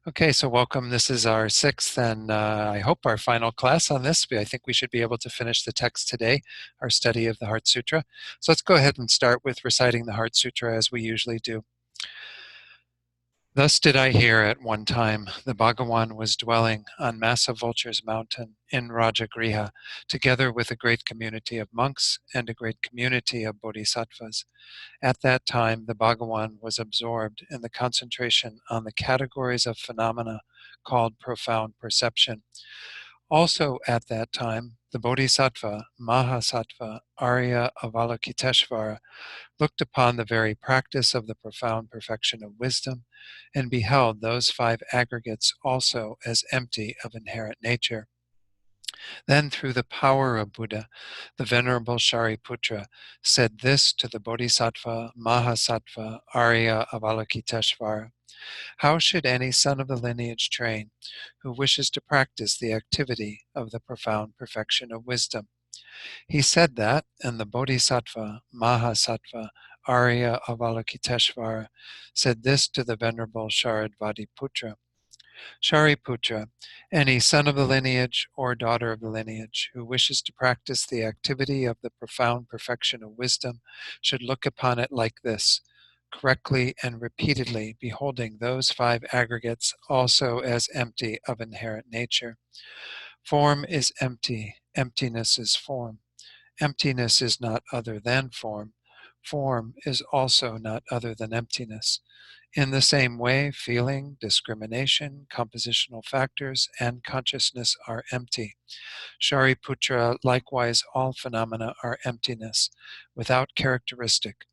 Okay, so welcome. This is our sixth and I hope our final class on this. I think we should be able to finish the text today, our study of the Heart Sutra. So let's go ahead and start with reciting the Heart Sutra as we usually do. Thus did I hear at one time the Bhagawan was dwelling on Massive Vulture's mountain in Rajagriha, together with a great community of monks and a great community of bodhisattvas. At that time, the Bhagawan was absorbed in the concentration on the categories of phenomena called profound perception. Also at that time, the Bodhisattva, Mahasattva, Arya Avalokiteshvara looked upon the very practice of the profound perfection of wisdom and beheld those five aggregates also as empty of inherent nature. Then, through the power of Buddha, the Venerable Shariputra said this to the Bodhisattva, Mahasattva, Arya Avalokiteshvara: how should any son of the lineage train who wishes to practice the activity of the profound perfection of wisdom? He said that, and the Bodhisattva, Mahasattva, Arya Avalokiteshvara said this to the Venerable Sharadvatiputra: Shariputra, any son of the lineage or daughter of the lineage who wishes to practice the activity of the profound perfection of wisdom should look upon it like this, correctly and repeatedly beholding those five aggregates also as empty of inherent nature. Form is empty, emptiness is form. Emptiness is not other than form. Form is also not other than emptiness. In the same way, feeling, discrimination, compositional factors, and consciousness are empty. Shariputra, likewise, all phenomena are emptiness, without characteristic,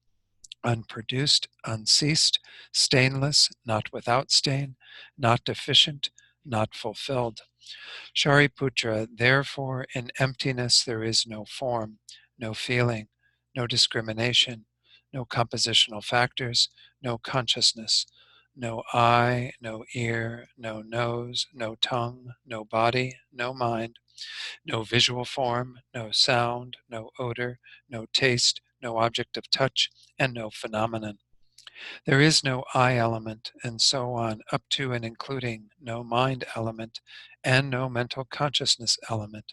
unproduced, unceased, stainless, not without stain, not deficient, not fulfilled. Shariputra, therefore, in emptiness there is no form, no feeling, no discrimination, no compositional factors, no consciousness, no eye, no ear, no nose, no tongue, no body, no mind, no visual form, no sound, no odor, no taste, no object of touch, and no phenomenon. There is no I element, and so on, up to and including no mind element and no mental consciousness element.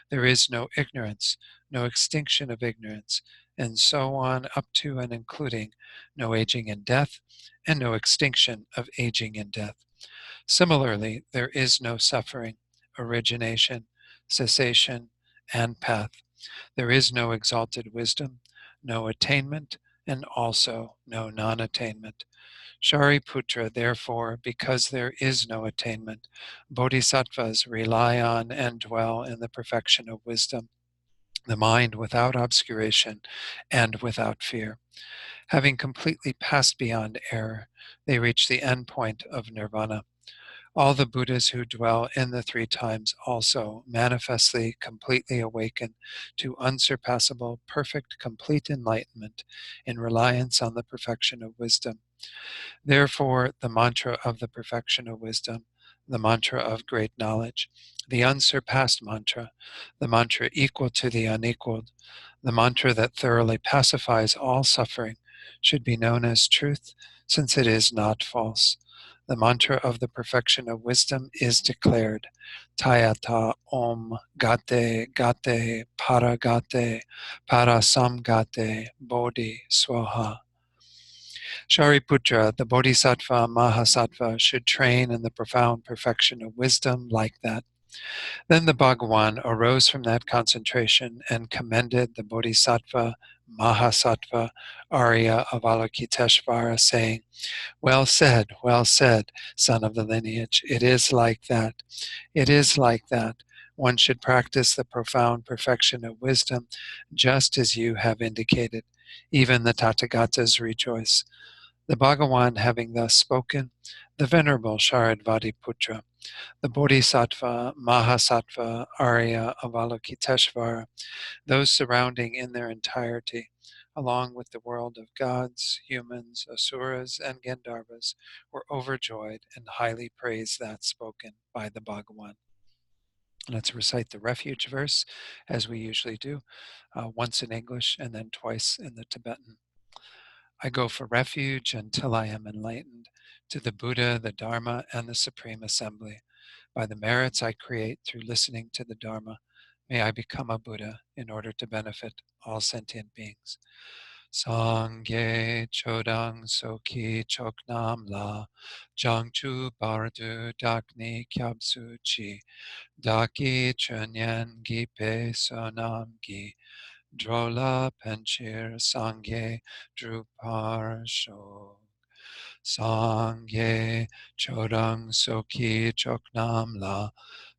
There is no ignorance, no extinction of ignorance, and so on, up to and including no aging and death, and no extinction of aging and death. Similarly, there is no suffering, origination, cessation, and path. There is no exalted wisdom, no attainment, and also no non-attainment. Shariputra, therefore, because there is no attainment, bodhisattvas rely on and dwell in the perfection of wisdom, the mind without obscuration and without fear. Having completely passed beyond error, they reach the end point of nirvana. All the Buddhas who dwell in the three times also manifestly completely awaken to unsurpassable, perfect, complete enlightenment in reliance on the perfection of wisdom. Therefore, the mantra of the perfection of wisdom, the mantra of great knowledge, the unsurpassed mantra, the mantra equal to the unequaled, the mantra that thoroughly pacifies all suffering, should be known as truth, since it is not false. The mantra of the perfection of wisdom is declared: Tayata Om Gate Gate Paragate Parasamgate Bodhi Swaha. Shariputra, the Bodhisattva Mahasattva, should train in the profound perfection of wisdom like that. Then the Bhagawan arose from that concentration and commended the Bodhisattva Mahasattva Arya Avalokiteshvara, saying, well said, son of the lineage. It is like that. It is like that. One should practice the profound perfection of wisdom just as you have indicated. Even the Tathagatas rejoice. The Bhagawan having thus spoken, the Venerable Sharadvatiputra, the Bodhisattva, Mahasattva, Arya, Avalokiteshvara, those surrounding in their entirety, along with the world of gods, humans, asuras, and Gandharvas, were overjoyed and highly praised that spoken by the Bhagawan. Let's recite the refuge verse, as we usually do, once in English and then twice in the Tibetan. I go for refuge until I am enlightened to the Buddha, the Dharma, and the Supreme Assembly. By the merits I create through listening to the Dharma, may I become a Buddha in order to benefit all sentient beings. Sangye chodang soki choknam la jangchu bardu dakni kyabsu chi daki chunyan gipe sonam gi drola penchir sangye drupar sho. Sangye chodang soki choknam la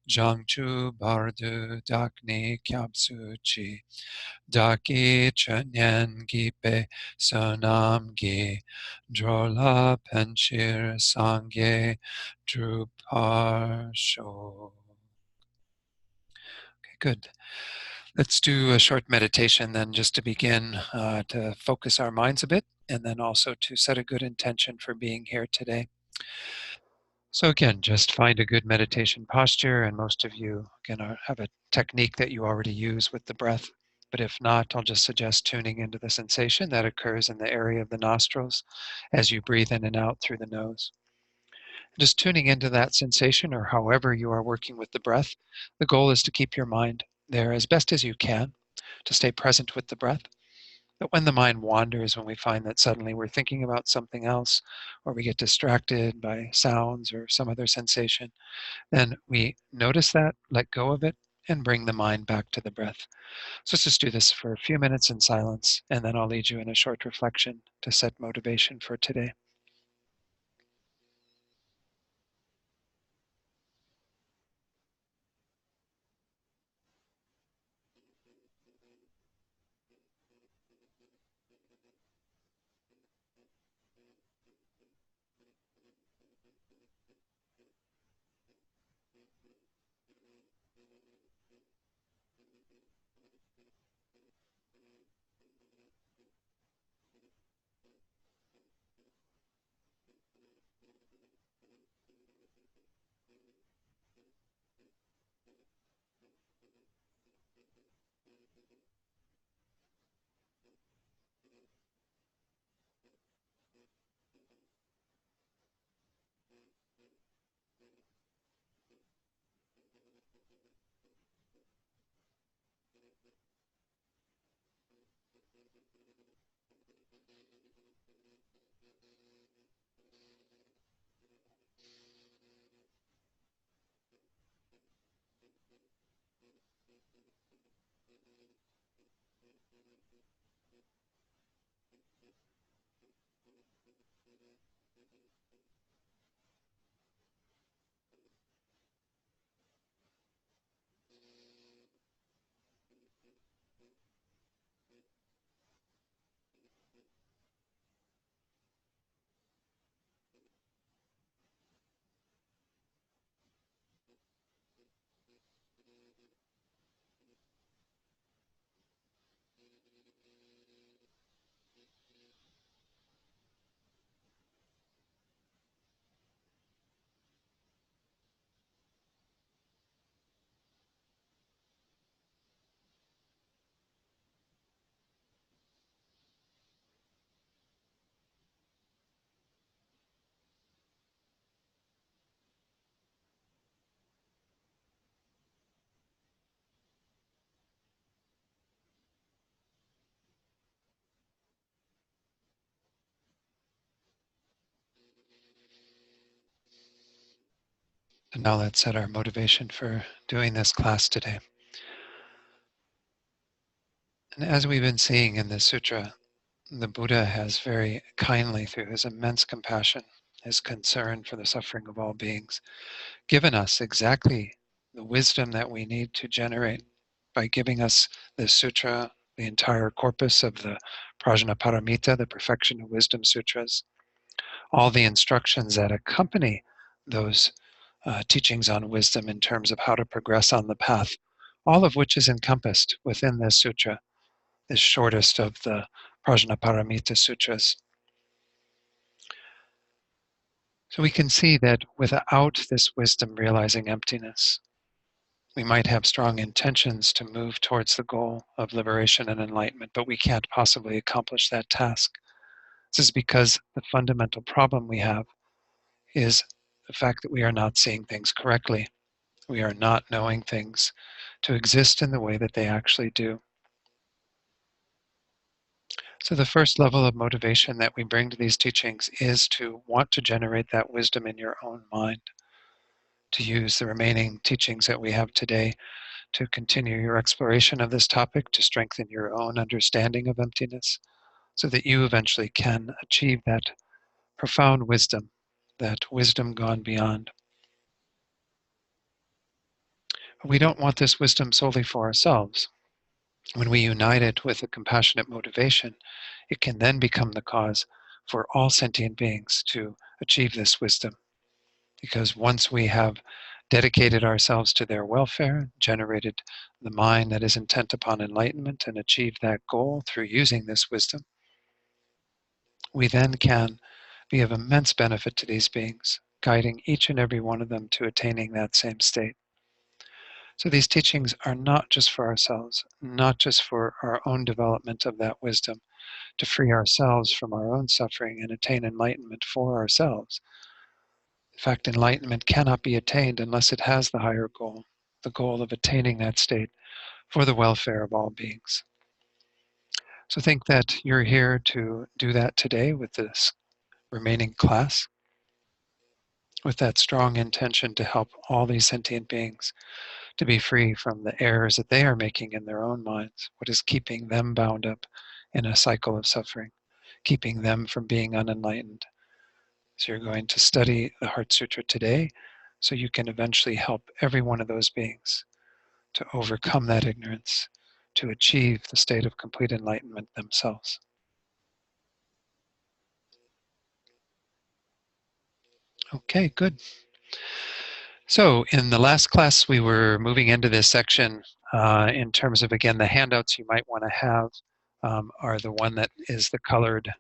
jangchu bardu dakni kyabsu chi daki chanyan gipe sonam gi drola penchir sangye drupar sho. Okay, good. Let's do a short meditation then, just to begin to focus our minds a bit, and then also to set a good intention for being here today. So again, just find a good meditation posture, and most of you have a technique that you already use with the breath. But if not, I'll just suggest tuning into the sensation that occurs in the area of the nostrils as you breathe in and out through the nose. Just tuning into that sensation, or however you are working with the breath, the goal is to keep your mind there as best as you can, to stay present with the breath. But when the mind wanders, when we find that suddenly we're thinking about something else, or we get distracted by sounds or some other sensation, then we notice that, let go of it, and bring the mind back to the breath. So let's just do this for a few minutes in silence, and then I'll lead you in a short reflection to set motivation for today. And now let's set our motivation for doing this class today. And as we've been seeing in this sutra, the Buddha has very kindly, through his immense compassion, his concern for the suffering of all beings, given us exactly the wisdom that we need to generate by giving us this sutra, the entire corpus of the Prajnaparamita, the Perfection of Wisdom Sutras, all the instructions that accompany those teachings on wisdom in terms of how to progress on the path, all of which is encompassed within this sutra, this shortest of the Prajnaparamita Sutras. So we can see that without this wisdom realizing emptiness, we might have strong intentions to move towards the goal of liberation and enlightenment, but we can't possibly accomplish that task This is because the fundamental problem we have is the fact that we are not seeing things correctly. We are not knowing things to exist in the way that they actually do. So the first level of motivation that we bring to these teachings is to want to generate that wisdom in your own mind, to use the remaining teachings that we have today to continue your exploration of this topic, to strengthen your own understanding of emptiness, so that you eventually can achieve that profound wisdom, that wisdom gone beyond. We don't want this wisdom solely for ourselves. When we unite it with a compassionate motivation, it can then become the cause for all sentient beings to achieve this wisdom. Because once we have dedicated ourselves to their welfare, generated the mind that is intent upon enlightenment, and achieved that goal through using this wisdom, we then can be of immense benefit to these beings, guiding each and every one of them to attaining that same state. So these teachings are not just for ourselves, not just for our own development of that wisdom, to free ourselves from our own suffering and attain enlightenment for ourselves. In fact, enlightenment cannot be attained unless it has the higher goal, the goal of attaining that state for the welfare of all beings. So think that you're here to do that today with this remaining class, with that strong intention to help all these sentient beings to be free from the errors that they are making in their own minds, what is keeping them bound up in a cycle of suffering, keeping them from being unenlightened. So you're going to study the Heart Sutra today so you can eventually help every one of those beings to overcome that ignorance, to achieve the state of complete enlightenment themselves. Okay, good. So in the last class, we were moving into this section in terms of, again, the handouts you might want to have are the one that is the colored,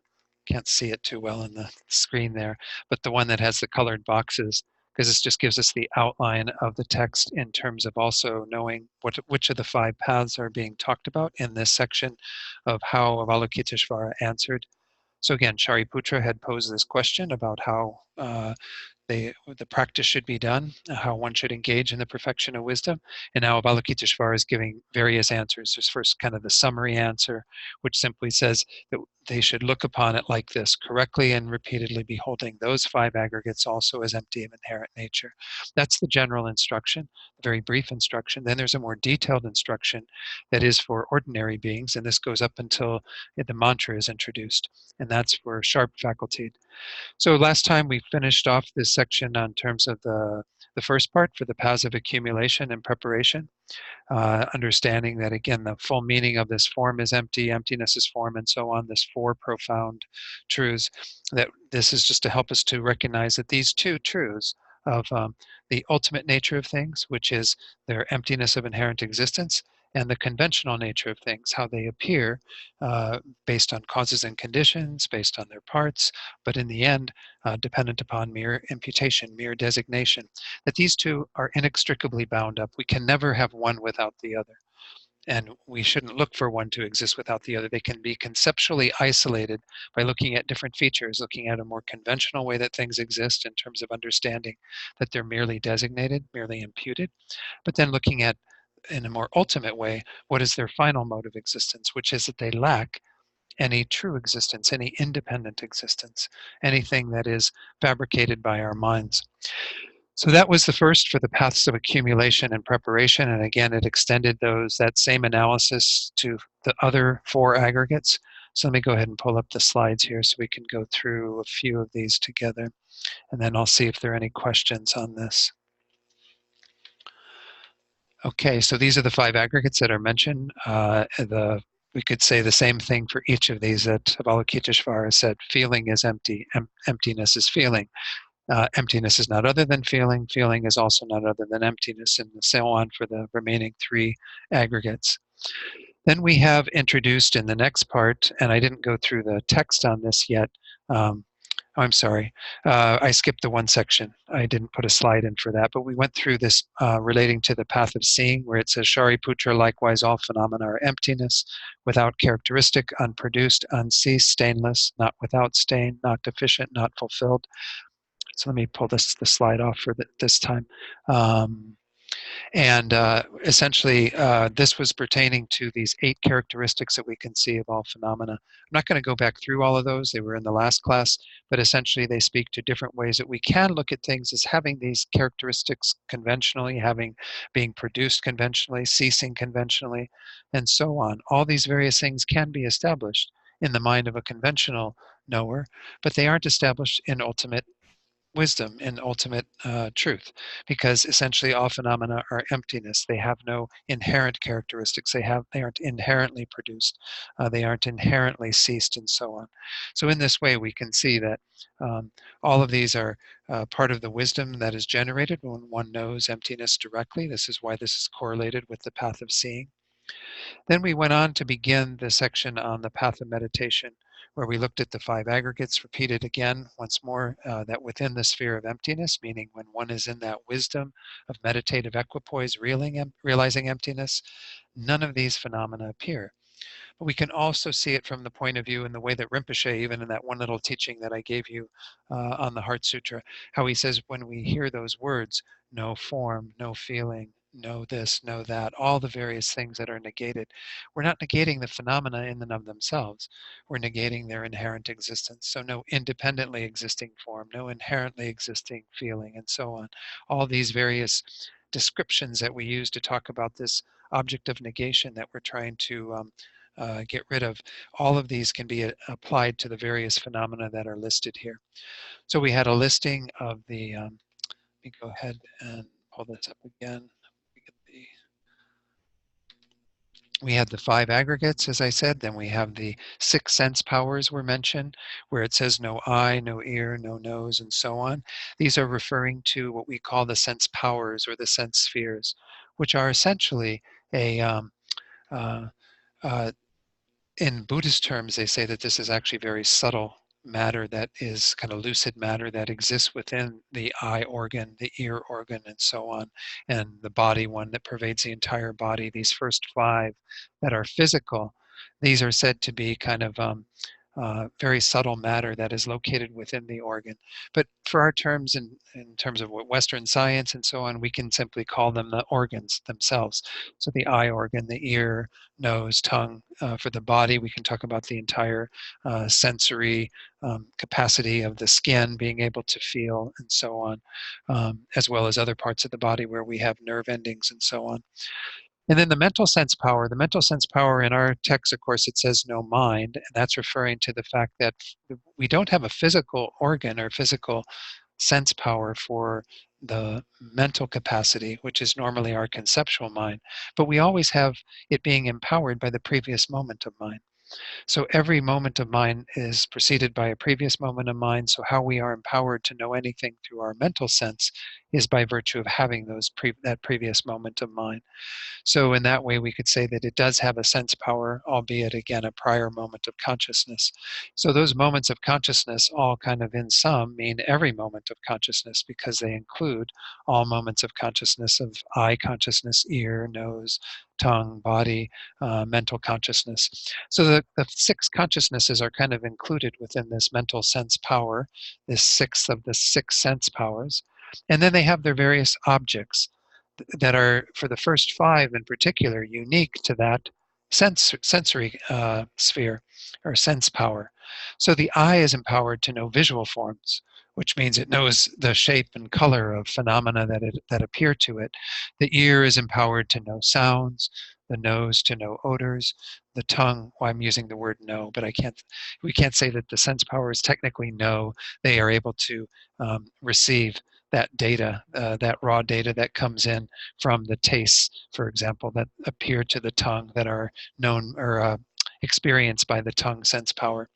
can't see it too well in the screen there, but the one that has the colored boxes, because this just gives us the outline of the text in terms of also knowing which of the 5 paths are being talked about in this section of how Avalokiteshvara answered. So again, Shariputra had posed this question about how the practice should be done, how one should engage in the perfection of wisdom. And now Avalokiteshvara is giving various answers. There's first kind of the summary answer, which simply says that they should look upon it like this, correctly and repeatedly beholding those 5 aggregates also as empty of inherent nature. That's the general instruction, a very brief instruction. Then there's a more detailed instruction that is for ordinary beings, and this goes up until the mantra is introduced, and that's for sharp faculty. So last time we finished off this section on terms of the first part for the paths of accumulation and preparation, understanding that, again, the full meaning of this form is empty, emptiness is form, and so on, this 4 profound truths, that this is just to help us to recognize that these 2 truths of the ultimate nature of things, which is their emptiness of inherent existence, and the conventional nature of things, how they appear based on causes and conditions, based on their parts, but in the end, dependent upon mere imputation, mere designation, that these 2 are inextricably bound up. We can never have one without the other. And we shouldn't look for one to exist without the other. They can be conceptually isolated by looking at different features, looking at a more conventional way that things exist in terms of understanding that they're merely designated, merely imputed, but then looking at, in a more ultimate way, what is their final mode of existence, which is that they lack any true existence, any independent existence, anything that is fabricated by our minds. So that was the first for the paths of accumulation and preparation. And again, it extended that same analysis to the other 4 aggregates. So let me go ahead and pull up the slides here so we can go through a few of these together. And then I'll see if there are any questions on this. Okay, so these are the 5 aggregates that are mentioned. We could say the same thing for each of these that Avalokiteshvara said. Feeling is empty, emptiness is feeling. Emptiness is not other than feeling. Feeling is also not other than emptiness, and so on for the remaining 3 aggregates. Then we have introduced in the next part, and I didn't go through the text on this yet, I'm sorry. I skipped the one section. I didn't put a slide in for that, but we went through this relating to the path of seeing, where it says, Shariputra, likewise all phenomena are emptiness, without characteristic, unproduced, unceased, stainless, not without stain, not deficient, not fulfilled. So let me pull the slide off for this time. And essentially, this was pertaining to these 8 characteristics that we can see of all phenomena. I'm not going to go back through all of those. They were in the last class, but essentially they speak to different ways that we can look at things as having these characteristics conventionally, being produced conventionally, ceasing conventionally, and so on. All these various things can be established in the mind of a conventional knower, but they aren't established in ultimate wisdom and ultimate truth, because essentially all phenomena are emptiness. They have no inherent characteristics. They aren't inherently produced. They aren't inherently ceased, and so on. So in this way, we can see that um, all of these are part of the wisdom that is generated when one knows emptiness directly. This is why this is correlated with the path of seeing. Then we went on to begin the section on the path of meditation, where we looked at the 5 aggregates, repeated again once more that within the sphere of emptiness, meaning when one is in that wisdom of meditative equipoise, realizing emptiness, none of these phenomena appear. But we can also see it from the point of view in the way that Rinpoche, even in that one little teaching that I gave you on the Heart Sutra, how he says when we hear those words, no form, no feeling, no this, no that, all the various things that are negated, we're not negating the phenomena in and of themselves. We're negating their inherent existence. So no independently existing form, no inherently existing feeling, and so on. All these various descriptions that we use to talk about this object of negation that we're trying to get rid of. All of these can be applied to the various phenomena that are listed here. So we had a listing of the, let me go ahead and pull this up again. We had the 5 aggregates, as I said. Then we have the 6 sense powers were mentioned, where it says no eye, no ear, no nose, and so on. These are referring to what we call the sense powers or the sense spheres, which are essentially a uh, uh, in Buddhist terms, they say that this is actually very subtle matter that is kind of lucid matter that exists within the eye organ, the ear organ, and so on, and the body one that pervades the entire body. These first 5 that are physical, these are said to be kind of very subtle matter that is located within the organ. But for our terms, in terms of what Western science and so on, we can simply call them the organs themselves. So the eye organ, the ear, nose, tongue. For the body, we can talk about the entire sensory capacity of the skin, being able to feel, and so on, as well as other parts of the body where we have nerve endings and so on. And then the mental sense power in our text, of course, it says no mind, and that's referring to the fact that we don't have a physical organ or physical sense power for the mental capacity, which is normally our conceptual mind, but we always have it being empowered by the previous moment of mind. So every moment of mind is preceded by a previous moment of mind. So how we are empowered to know anything through our mental sense is by virtue of having that previous moment of mind. So in that way, we could say that it does have a sense power, albeit again, a prior moment of consciousness. So those moments of consciousness all kind of in sum mean every moment of consciousness, because they include all moments of consciousness of eye consciousness, ear, nose, tongue, body, mental consciousness. So the 6 consciousnesses are kind of included within this mental sense power, this 6th of the 6 sense powers. And then they have their various objects that are, for the first 5 in particular, unique to that sensory sphere or sense power. So the eye is empowered to know visual forms, which means it knows the shape and color of phenomena that appear to it. The ear is empowered to know sounds, the nose to know odors, the tongue, well, I'm using the word know, but we can't say that the sense powers technically know. They are able to receive that data, that raw data that comes in from the tastes, for example, that appear to the tongue, that are known or experienced by the tongue sense power,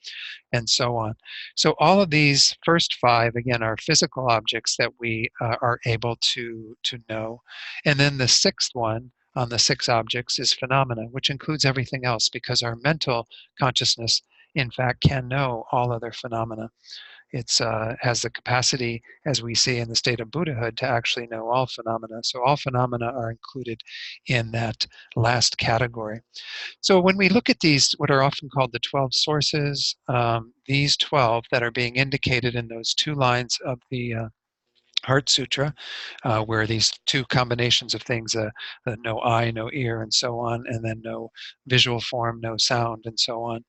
and so on. So all of these first 5, again, are physical objects that we are able to know. And then the 6th one on the 6 objects is phenomena, which includes everything else, because our mental consciousness, in fact, can know all other phenomena. It's has the capacity, as we see in the state of Buddhahood, to actually know all phenomena. So all phenomena are included in that last category. So when we look at these, what are often called the 12 sources, these 12 that are being indicated in those two lines of the Heart Sutra, where these two combinations of things, no eye, no ear, and so on, and then no visual form, no sound, and so on.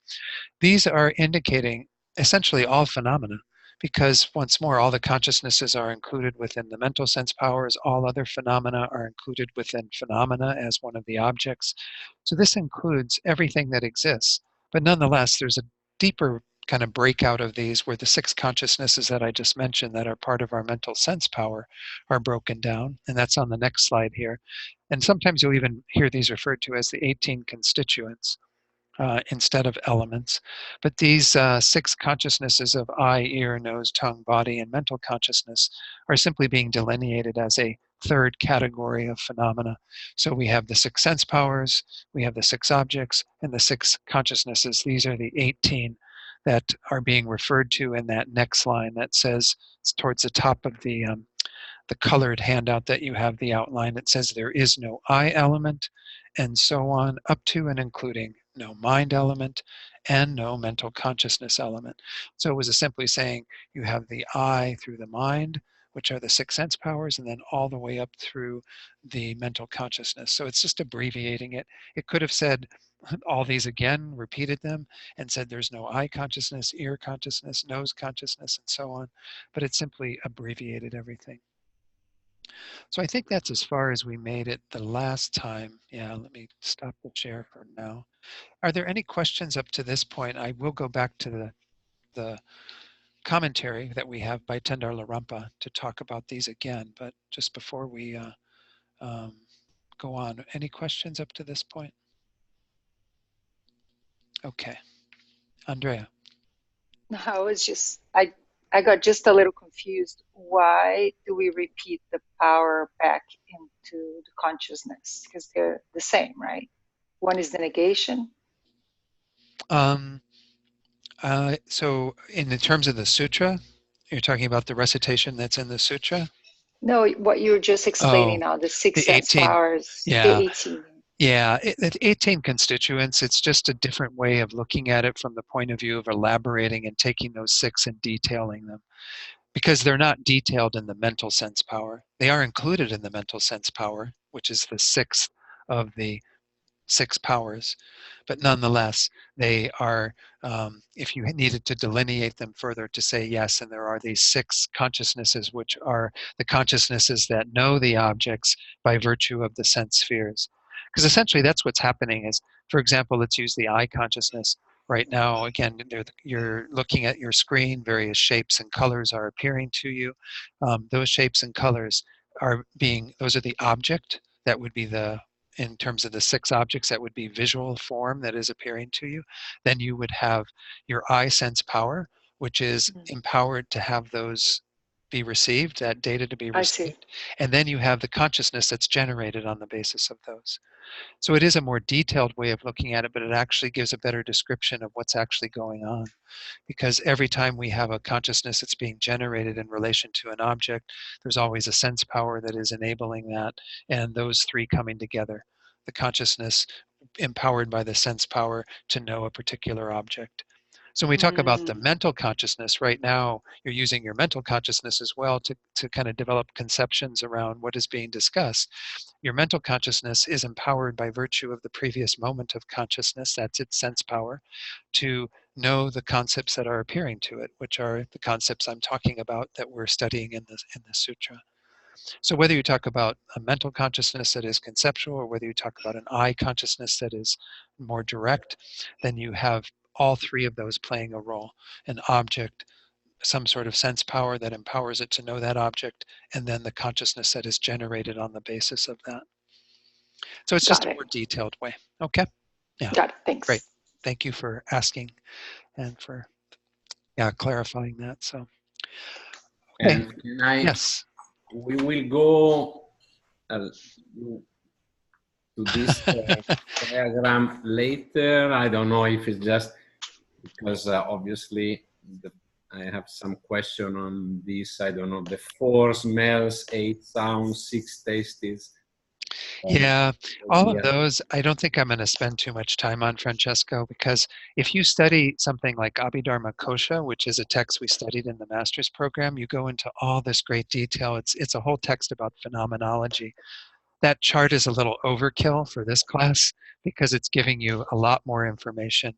These are indicating essentially all phenomena, because once more, all the consciousnesses are included within the mental sense powers. All other phenomena are included within phenomena as one of the objects. So this includes everything that exists. But nonetheless, there's a deeper kind of breakout of these where the six consciousnesses that I just mentioned that are part of our mental sense power are broken down. And that's on the next slide here. And sometimes you'll even hear these referred to as the 18 constituents instead of elements. But these six consciousnesses of eye, ear, nose, tongue, body, and mental consciousness are simply being delineated as a third category of phenomena. So we have the six sense powers, we have the six objects, and the six consciousnesses. These are the 18 that are being referred to in that next line that says, it's towards the top of the colored handout that you have, the outline. It says there is no I element, and so on, up to and including no mind element and no mental consciousness element. So it was simply saying you have the I through the mind, which are the six sense powers, and then all the way up through the mental consciousness. So it's just abbreviating it. It could have said all these again, repeated them, and said there's no eye consciousness, ear consciousness, nose consciousness, and so on. But it simply abbreviated everything. So I think that's as far as we made it the last time. Yeah, let me stop the share for now. Are there any questions up to this point? I will go back to the commentary that we have by Tendar Larampa to talk about these again, but just before we um, go on, any questions up to this point? Okay, Andrea. No, I got just a little confused. Why do we repeat the power back into the consciousness? Because they're the same, right? One is the negation. Um, so in the terms of the sutra, you're talking about the recitation that's in the sutra? No, what you were just explaining Oh, now, the six the sense 18. powers, the Yeah. 18. Yeah, 18 constituents, it's just a different way of looking at it from the point of view of elaborating and taking those six and detailing them. Because they're not detailed in the mental sense power. They are included in the mental sense power, which is the sixth of the six powers. But nonetheless, they are, if you needed to delineate them further to say yes, and there are these six consciousnesses, which are the consciousnesses that know the objects by virtue of the sense spheres. Because essentially that's what's happening is, for example, let's use the eye consciousness. Right now, again, you're looking at your screen, various shapes and colors are appearing to you. Those shapes and colors those are the object that would be in terms of the six objects, that would be visual form that is appearing to you. Then you would have your eye sense power, which is empowered to have those be received, that data to be I see. received. And then you have the consciousness that's generated on the basis of those. So it is a more detailed way of looking at it, but it actually gives a better description of what's actually going on. Because every time we have a consciousness that's being generated in relation to an object, there's always a sense power that is enabling that, and those three coming together. The consciousness empowered by the sense power to know a particular object. So when we talk about the mental consciousness, right now you're using your mental consciousness as well to kind of develop conceptions around what is being discussed. Your mental consciousness is empowered by virtue of the previous moment of consciousness, that's its sense power, to know the concepts that are appearing to it, which are the concepts I'm talking about that we're studying in the sutra. So whether you talk about a mental consciousness that is conceptual, or whether you talk about an eye consciousness that is more direct, then you have all three of those playing a role: an object, some sort of sense power that empowers it to know that object, and then the consciousness that is generated on the basis of that. So it's just Got a it. more detailed way. Okay. Yeah. Got it. Great. Thanks. Thank you for asking and for, yeah, clarifying that. So, okay. And can I, Yes. we will go to this diagram later. I don't know if it's just because obviously the I have some question on this. I don't know, the 4 smells, 8 sounds, 6 tastes. Yeah, all of those, I don't think I'm going to spend too much time on, Francesco, because if you study something like Abhidharma Kosha, which is a text we studied in the master's program, you go into all this great detail. It's a whole text about phenomenology. That chart is a little overkill for this class because it's giving you a lot more information.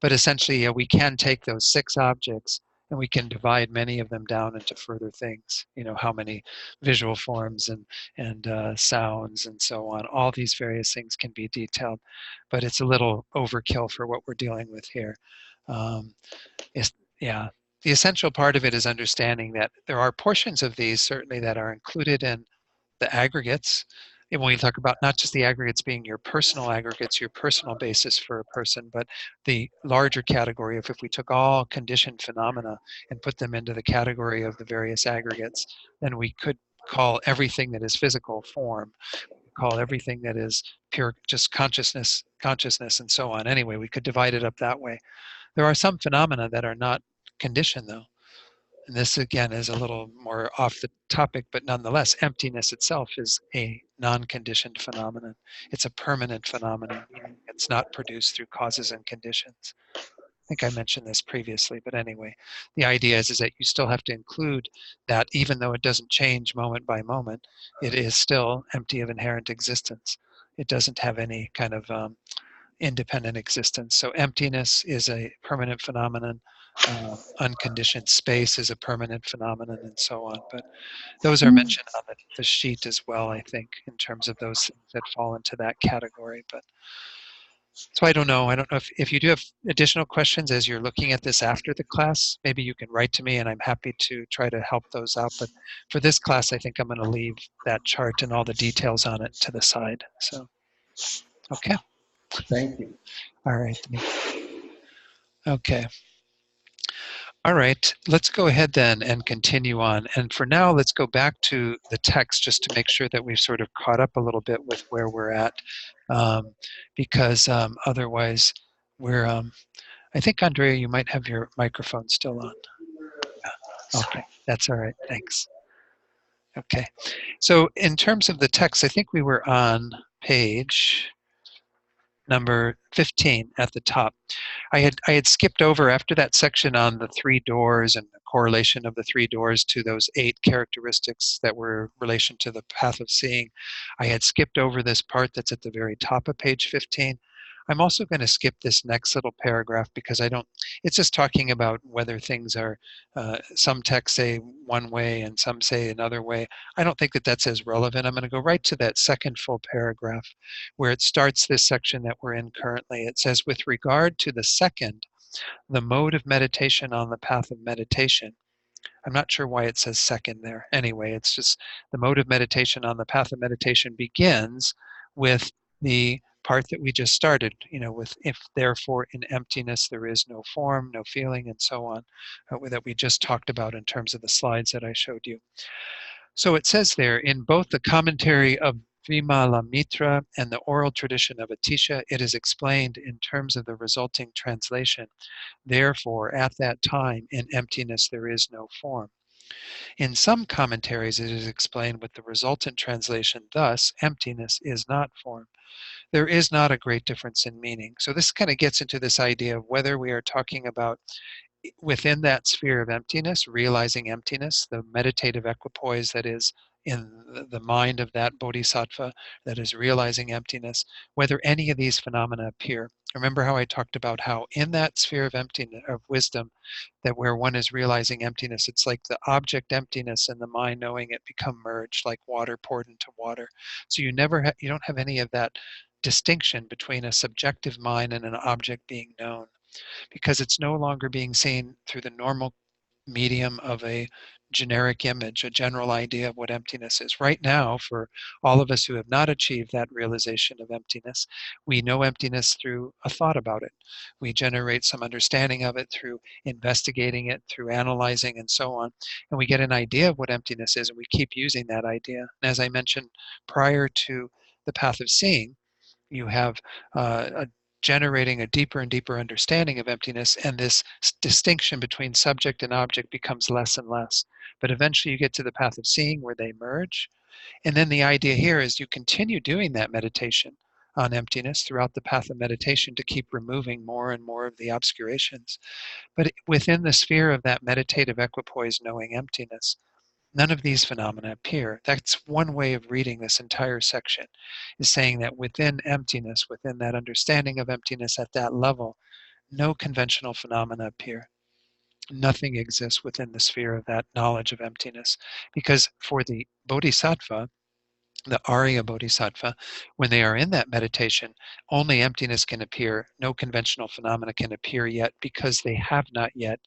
But essentially, we can take those 6 objects and we can divide many of them down into further things. You know, how many visual forms and sounds and so on. All these various things can be detailed, but it's a little overkill for what we're dealing with here. Um, yeah, the essential part of it is understanding that there are portions of these certainly that are included in the aggregates. And when we talk about not just the aggregates being your personal aggregates, your personal basis for a person, but the larger category of if we took all conditioned phenomena and put them into the category of the various aggregates, then we could call everything that is physical form, call everything that is pure just consciousness and so on. Anyway, we could divide it up that way. There are some phenomena that are not conditioned though. And this again is a little more off the topic, but nonetheless, emptiness itself is a non-conditioned phenomenon. It's a permanent phenomenon, meaning it's not produced through causes and conditions. I think I mentioned this previously, but anyway, the idea is that you still have to include that even though it doesn't change moment by moment, it is still empty of inherent existence. It doesn't have any kind of independent existence. So emptiness is a permanent phenomenon. Unconditioned space is a permanent phenomenon, and so on. But those are mentioned on the sheet as well, I think, in terms of those things that fall into that category. But so I don't know. I don't know if you do have additional questions as you're looking at this after the class, maybe you can write to me and I'm happy to try to help those out. But for this class, I think I'm going to leave that chart and all the details on it to the side. So, okay. Thank you. All right. Okay. All right, let's go ahead then and continue on. And for now, let's go back to the text just to make sure that we've sort of caught up a little bit with where we're at, because otherwise we're, I think, Andrea, you might have your microphone still on. Okay, that's all right, thanks. Okay, so in terms of the text, I think we were on page number 15 at the top. I had skipped over after that section on the 3 doors and the correlation of the 3 doors to those 8 characteristics that were relation to the path of seeing. I had skipped over this part that's at the very top of page 15. I'm also going to skip this next little paragraph because it's just talking about whether things are, some texts say one way and some say another way. I don't think that that's as relevant. I'm going to go right to that second full paragraph where it starts this section that we're in currently. It says, with regard to the second, the mode of meditation on the path of meditation. I'm not sure why it says second there. Anyway, it's just the mode of meditation on the path of meditation begins with the part that we just started, with if therefore in emptiness there is no form, no feeling, and so on, that we just talked about in terms of the slides that I showed you. So it says there, in both the commentary of Vimalamitra and the oral tradition of Atisha, it is explained in terms of the resulting translation. Therefore, at that time, in emptiness there is no form. In some commentaries, it is explained with the resultant translation, thus, emptiness is not form. There is not a great difference in meaning. So this kind of gets into this idea of whether we are talking about within that sphere of emptiness, realizing emptiness, the meditative equipoise that is in the mind of that bodhisattva that is realizing emptiness, whether any of these phenomena appear. Remember how I talked about how in that sphere of emptiness, of wisdom, that where one is realizing emptiness, it's like the object emptiness and the mind knowing it become merged, like water poured into water. So you don't have any of that distinction between a subjective mind and an object being known, because it's no longer being seen through the normal medium of a generic image, a general idea of what emptiness is. Right now, for all of us who have not achieved that realization of emptiness, we know emptiness through a thought about it. We generate some understanding of it through investigating it, through analyzing, and so on. And we get an idea of what emptiness is, and we keep using that idea. And as I mentioned prior to the path of seeing, you have generating a deeper and deeper understanding of emptiness, and this distinction between subject and object becomes less and less. But eventually you get to the path of seeing where they merge. And then the idea here is you continue doing that meditation on emptiness throughout the path of meditation to keep removing more and more of the obscurations. But within the sphere of that meditative equipoise knowing emptiness, none of these phenomena appear. That's one way of reading this entire section, is saying that within emptiness, within that understanding of emptiness at that level, no conventional phenomena appear. Nothing exists within the sphere of that knowledge of emptiness. Because for the bodhisattva, the Arya Bodhisattva, when they are in that meditation, only emptiness can appear. No conventional phenomena can appear yet because they have not yet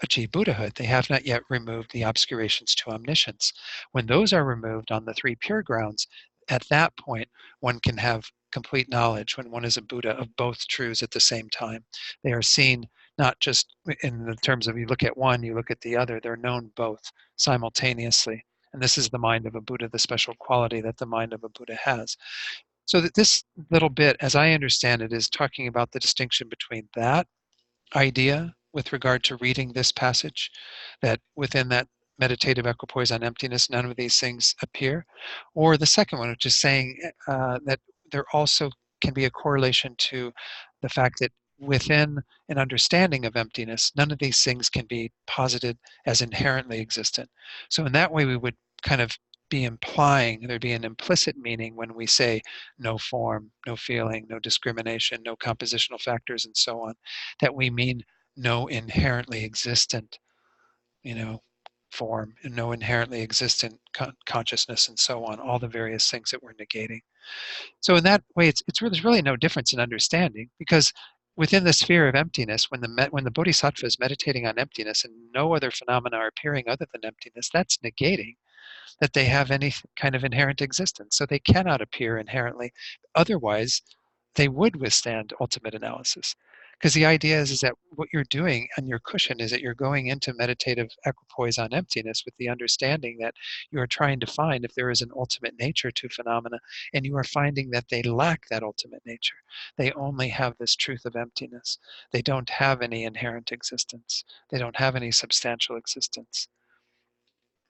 achieved Buddhahood. They have not yet removed the obscurations to omniscience. When those are removed on the three pure grounds, at that point, one can have complete knowledge when one is a Buddha of both truths at the same time. They are seen not just in the terms of you look at one, you look at the other, they're known both simultaneously. And this is the mind of a Buddha, the special quality that the mind of a Buddha has. So that this little bit, as I understand it, is talking about the distinction between that idea with regard to reading this passage, that within that meditative equipoise on emptiness, none of these things appear. Or the second one, which is saying that there also can be a correlation to the fact that within an understanding of emptiness, none of these things can be posited as inherently existent. So in that way, we would kind of be implying, there'd be an implicit meaning when we say no form, no feeling, no discrimination, no compositional factors, and so on, that we mean no inherently existent, form, and no inherently existent consciousness, and so on, all the various things that we're negating. So in that way, there's really no difference in understanding, because within the sphere of emptiness, when the bodhisattva is meditating on emptiness and no other phenomena are appearing other than emptiness, that's negating that they have any kind of inherent existence. So they cannot appear inherently. Otherwise, they would withstand ultimate analysis. Because the idea is that what you're doing on your cushion is that you're going into meditative equipoise on emptiness with the understanding that you are trying to find if there is an ultimate nature to phenomena, and you are finding that they lack that ultimate nature. They only have this truth of emptiness. They don't have any inherent existence. They don't have any substantial existence.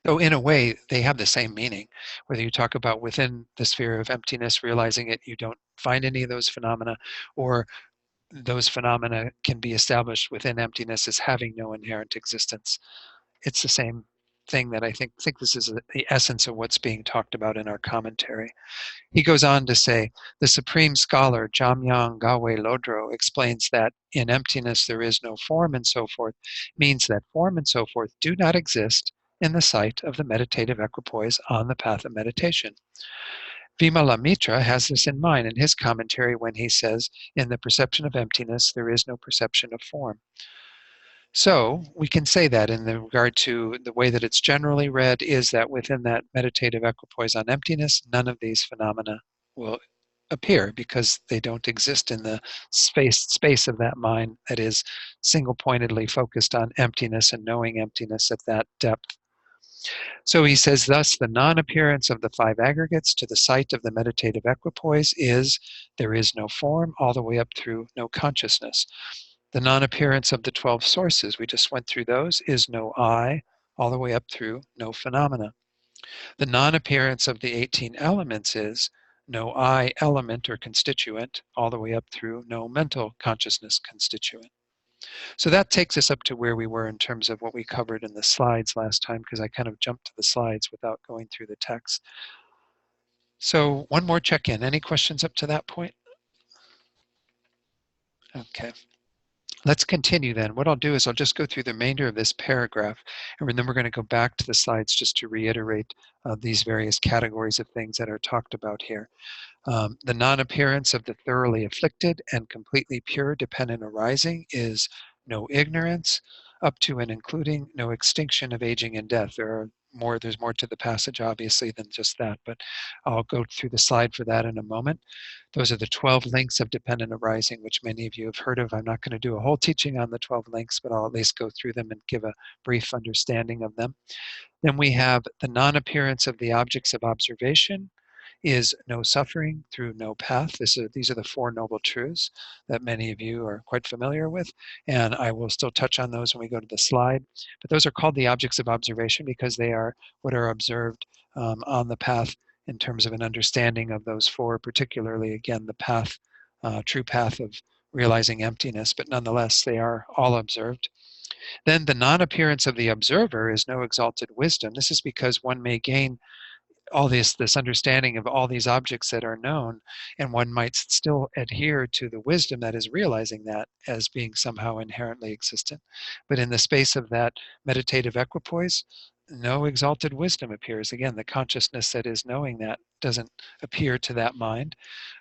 So in a way, they have the same meaning. Whether you talk about within the sphere of emptiness, realizing it, you don't find any of those phenomena, or those phenomena can be established within emptiness as having no inherent existence. It's the same thing that I think this is the essence of what's being talked about in our commentary. He goes on to say, the supreme scholar Jamyang Gawe Lodro explains that in emptiness there is no form and so forth, means that form and so forth do not exist in the sight of the meditative equipoise on the path of meditation. Vimalamitra has this in mind in his commentary when he says, in the perception of emptiness, there is no perception of form. So we can say that in regard to the way that it's generally read is that within that meditative equipoise on emptiness, none of these phenomena will appear because they don't exist in the space of that mind that is single-pointedly focused on emptiness and knowing emptiness at that depth. So he says, thus, the non-appearance of the five aggregates to the sight of the meditative equipoise is there is no form all the way up through no consciousness. The non-appearance of the 12 sources, we just went through those, is no I, all the way up through no phenomena. The non-appearance of the 18 elements is no I element or constituent, all the way up through no mental consciousness constituent. So that takes us up to where we were in terms of what we covered in the slides last time, because I kind of jumped to the slides without going through the text. So one more check-in. Any questions up to that point? Okay. Let's continue then. What I'll do is I'll just go through the remainder of this paragraph, and then we're going to go back to the slides just to reiterate these various categories of things that are talked about here. The non-appearance of the thoroughly afflicted and completely pure dependent arising is no ignorance, up to and including no extinction of aging and death. There's more to the passage, obviously, than just that, but I'll go through the slide for that in a moment. Those are the 12 links of dependent arising, which many of you have heard of. I'm not going to do a whole teaching on the 12 links, but I'll at least go through them and give a brief understanding of them. Then we have the non-appearance of the objects of observation is no suffering through no path. These are the Four Noble Truths that many of you are quite familiar with, and I will still touch on those when we go to the slide. But those are called the objects of observation because they are what are observed on the path in terms of an understanding of those four, particularly, again, the path, true path of realizing emptiness, but nonetheless, they are all observed. Then the non-appearance of the observer is no exalted wisdom. This is because one may gain all this understanding of all these objects that are known, and one might still adhere to the wisdom that is realizing that as being somehow inherently existent. But in the space of that meditative equipoise, no exalted wisdom appears. Again, the consciousness that is knowing that doesn't appear to that mind.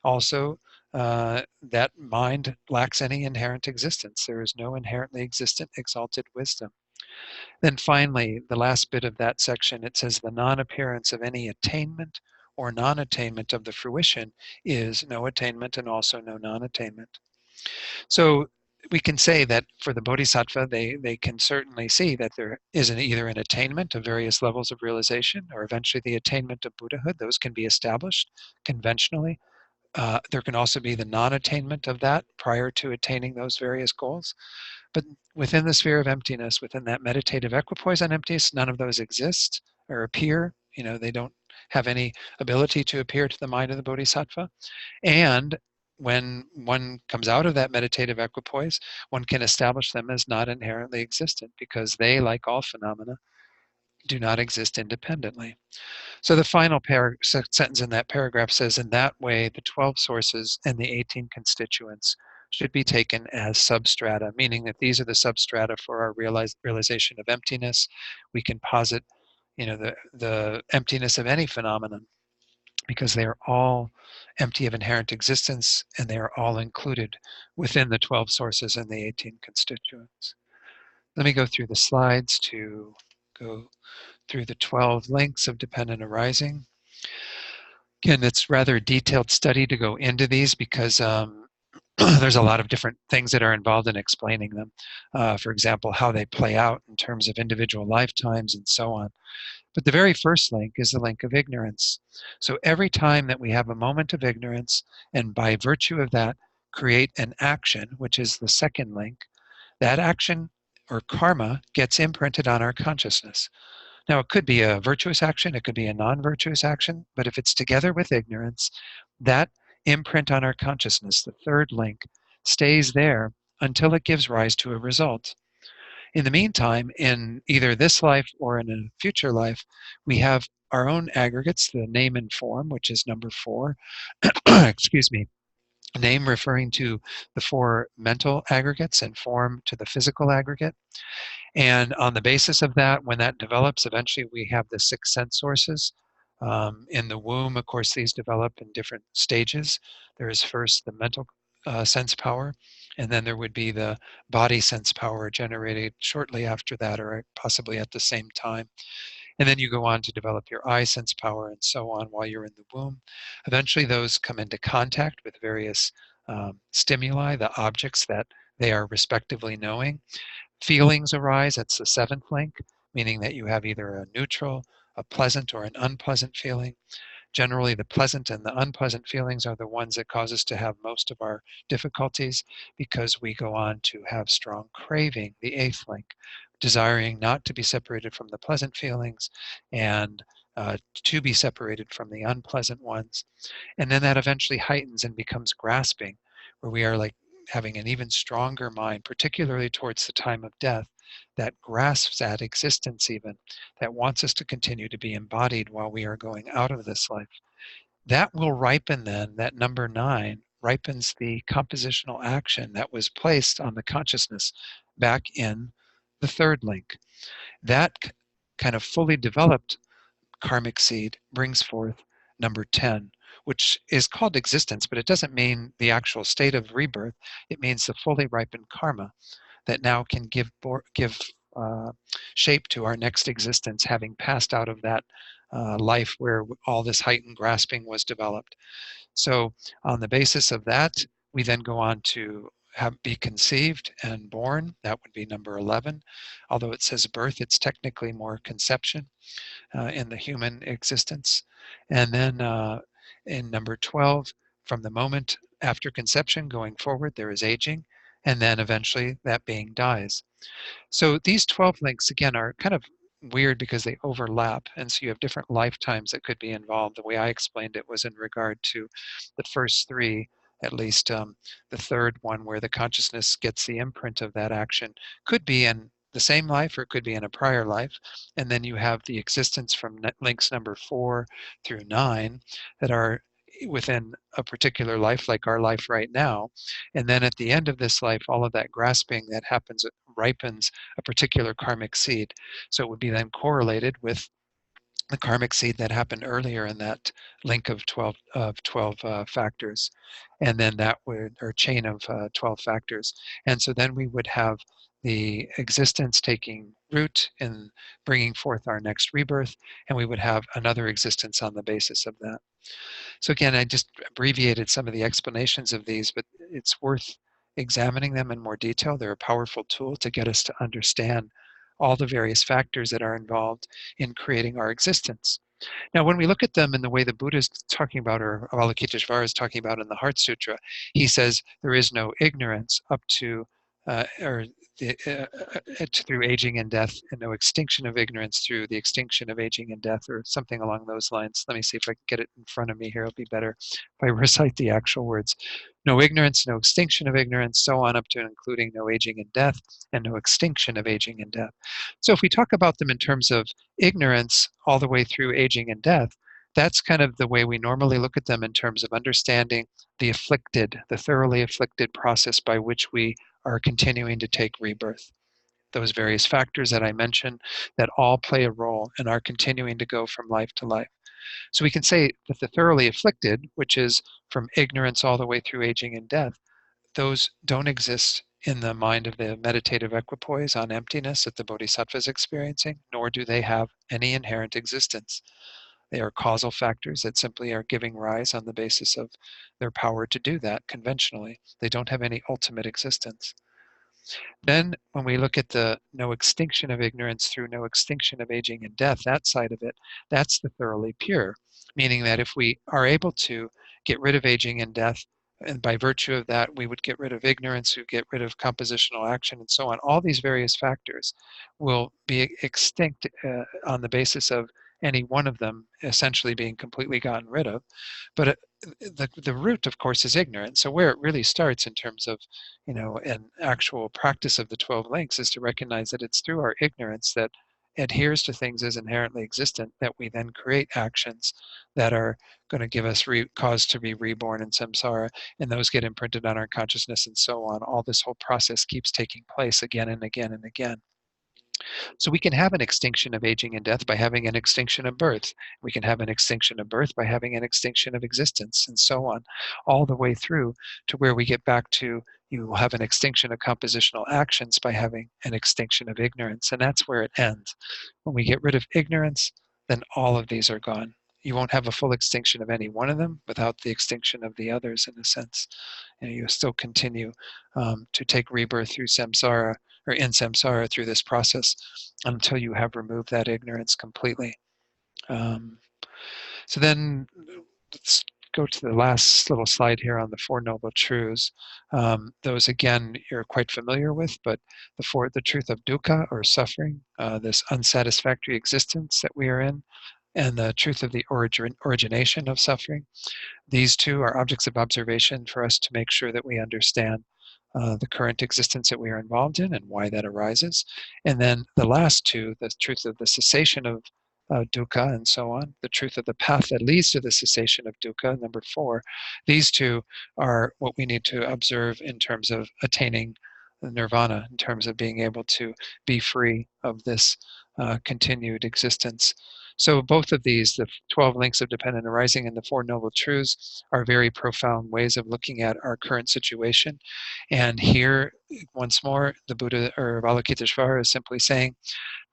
Also, that mind lacks any inherent existence. There is no inherently existent exalted wisdom. Then finally, the last bit of that section, it says the non-appearance of any attainment or non-attainment of the fruition is no attainment and also no non-attainment. So we can say that for the bodhisattva, they can certainly see that there is either an attainment of various levels of realization or eventually the attainment of Buddhahood. Those can be established conventionally. There can also be the non-attainment of that prior to attaining those various goals. But within the sphere of emptiness, within that meditative equipoise on emptiness, none of those exist or appear. They don't have any ability to appear to the mind of the bodhisattva. And when one comes out of that meditative equipoise, one can establish them as not inherently existent because they, like all phenomena, do not exist independently. So the final sentence in that paragraph says, in that way, the 12 sources and the 18 constituents should be taken as substrata, meaning that these are the substrata for our realization of emptiness. We can posit, the emptiness of any phenomenon because they are all empty of inherent existence and they are all included within the 12 sources and the 18 constituents. Let me go through the slides to go through the 12 links of dependent arising. Again, it's rather a detailed study to go into these because there's a lot of different things that are involved in explaining them. For example, how they play out in terms of individual lifetimes and so on. But the very first link is the link of ignorance. So every time that we have a moment of ignorance, and by virtue of that, create an action, which is the second link, that action or karma gets imprinted on our consciousness. Now, it could be a virtuous action, it could be a non-virtuous action, but if it's together with ignorance, that imprint on our consciousness, the third link, stays there until it gives rise to a result. In the meantime, in either this life or in a future life, we have our own aggregates, the name and form, which is number 4. Excuse me. Name referring to the 4 mental aggregates and form to the physical aggregate. And on the basis of that, when that develops, eventually we have the 6 sense sources. In the womb, of course, these develop in different stages. There is first the mental sense power, and then there would be the body sense power generated shortly after that or possibly at the same time. And then you go on to develop your eye sense power and so on while you're in the womb. Eventually those come into contact with various stimuli, the objects that they are respectively knowing. Feelings arise, that's the 7th link, meaning that you have either a neutral, a pleasant, or an unpleasant feeling. Generally, the pleasant and the unpleasant feelings are the ones that cause us to have most of our difficulties because we go on to have strong craving, the 8th link, desiring not to be separated from the pleasant feelings and to be separated from the unpleasant ones. And then that eventually heightens and becomes grasping, where we are like having an even stronger mind, particularly towards the time of death, that grasps at existence even, that wants us to continue to be embodied while we are going out of this life. That will ripen then, that number 9 ripens the compositional action that was placed on the consciousness back in the 3rd link. That kind of fully developed karmic seed brings forth number 10, which is called existence, but it doesn't mean the actual state of rebirth. It means the fully ripened karma that now can give shape to our next existence, having passed out of that life where all this heightened grasping was developed. So on the basis of that, we then go on to be conceived and born. That would be number 11. Although it says birth, it's technically more conception in the human existence. And then In number 12, from the moment after conception going forward, there is aging, and then eventually that being dies. So these 12 links, again, are kind of weird because they overlap. And so you have different lifetimes that could be involved. The way I explained it was in regard to the first three, at least the third one where the consciousness gets the imprint of that action could be in the same life or it could be in a prior life. And then you have the existence from links number 4 through 9 that are within a particular life, like our life right now. And then at the end of this life, all of that grasping that happens ripens a particular karmic seed. So it would be then correlated with the karmic seed that happened earlier in that link of 12 factors, and then that would, or chain of 12 factors. And so then we would have the existence taking root and bringing forth our next rebirth, and we would have another existence on the basis of that. So again, I just abbreviated some of the explanations of these, but it's worth examining them in more detail. They're a powerful tool to get us to understand all the various factors that are involved in creating our existence. Now, when we look at them in the way the Buddha is talking about, or Avalokiteshvara is talking about in the Heart Sutra, he says there is no ignorance up to, or through aging and death, and no extinction of ignorance through the extinction of aging and death, or something along those lines. Let me see if I can get it in front of me here. It'll be better if I recite the actual words. No ignorance, no extinction of ignorance, so on up to and including no aging and death, and no extinction of aging and death. So if we talk about them in terms of ignorance all the way through aging and death, that's kind of the way we normally look at them in terms of understanding the afflicted, the thoroughly afflicted process by which we are continuing to take rebirth. Those various factors that I mentioned that all play a role and are continuing to go from life to life. So we can say that the thoroughly afflicted, which is from ignorance all the way through aging and death, those don't exist in the mind of the meditative equipoise on emptiness that the bodhisattva is experiencing, nor do they have any inherent existence. They are causal factors that simply are giving rise on the basis of their power to do that conventionally. They don't have any ultimate existence. Then, when we look at the no extinction of ignorance through no extinction of aging and death, that side of it, that's the thoroughly pure, meaning that if we are able to get rid of aging and death, and by virtue of that, we would get rid of ignorance, we get rid of compositional action, and so on. All these various factors will be extinct on the basis of any one of them essentially being completely gotten rid of. But the root, of course, is ignorance. So where it really starts in terms of, an actual practice of the 12 links is to recognize that it's through our ignorance that adheres to things as inherently existent that we then create actions that are going to give us cause to be reborn in samsara, and those get imprinted on our consciousness and so on. All this whole process keeps taking place again and again and again. So we can have an extinction of aging and death by having an extinction of birth. We can have an extinction of birth by having an extinction of existence, and so on, all the way through to where we get back to you will have an extinction of compositional actions by having an extinction of ignorance, and that's where it ends. When we get rid of ignorance, then all of these are gone. You won't have a full extinction of any one of them without the extinction of the others, in a sense. And you still continue to take rebirth through samsara, or in samsara through this process, until you have removed that ignorance completely. So then let's go to the last little slide here on the Four Noble Truths. Those, again, you're quite familiar with, but the truth of dukkha, or suffering, this unsatisfactory existence that we are in, and the truth of the origination of suffering. These two are objects of observation for us to make sure that we understand the current existence that we are involved in and why that arises. And then the last two, the truth of the cessation of dukkha and so on, the truth of the path that leads to the cessation of dukkha, number 4, these two are what we need to observe in terms of attaining nirvana, in terms of being able to be free of this continued existence. So both of these, the 12 links of dependent arising and the Four Noble Truths, are very profound ways of looking at our current situation. And here, once more, the Buddha, or Avalokiteshvara, is simply saying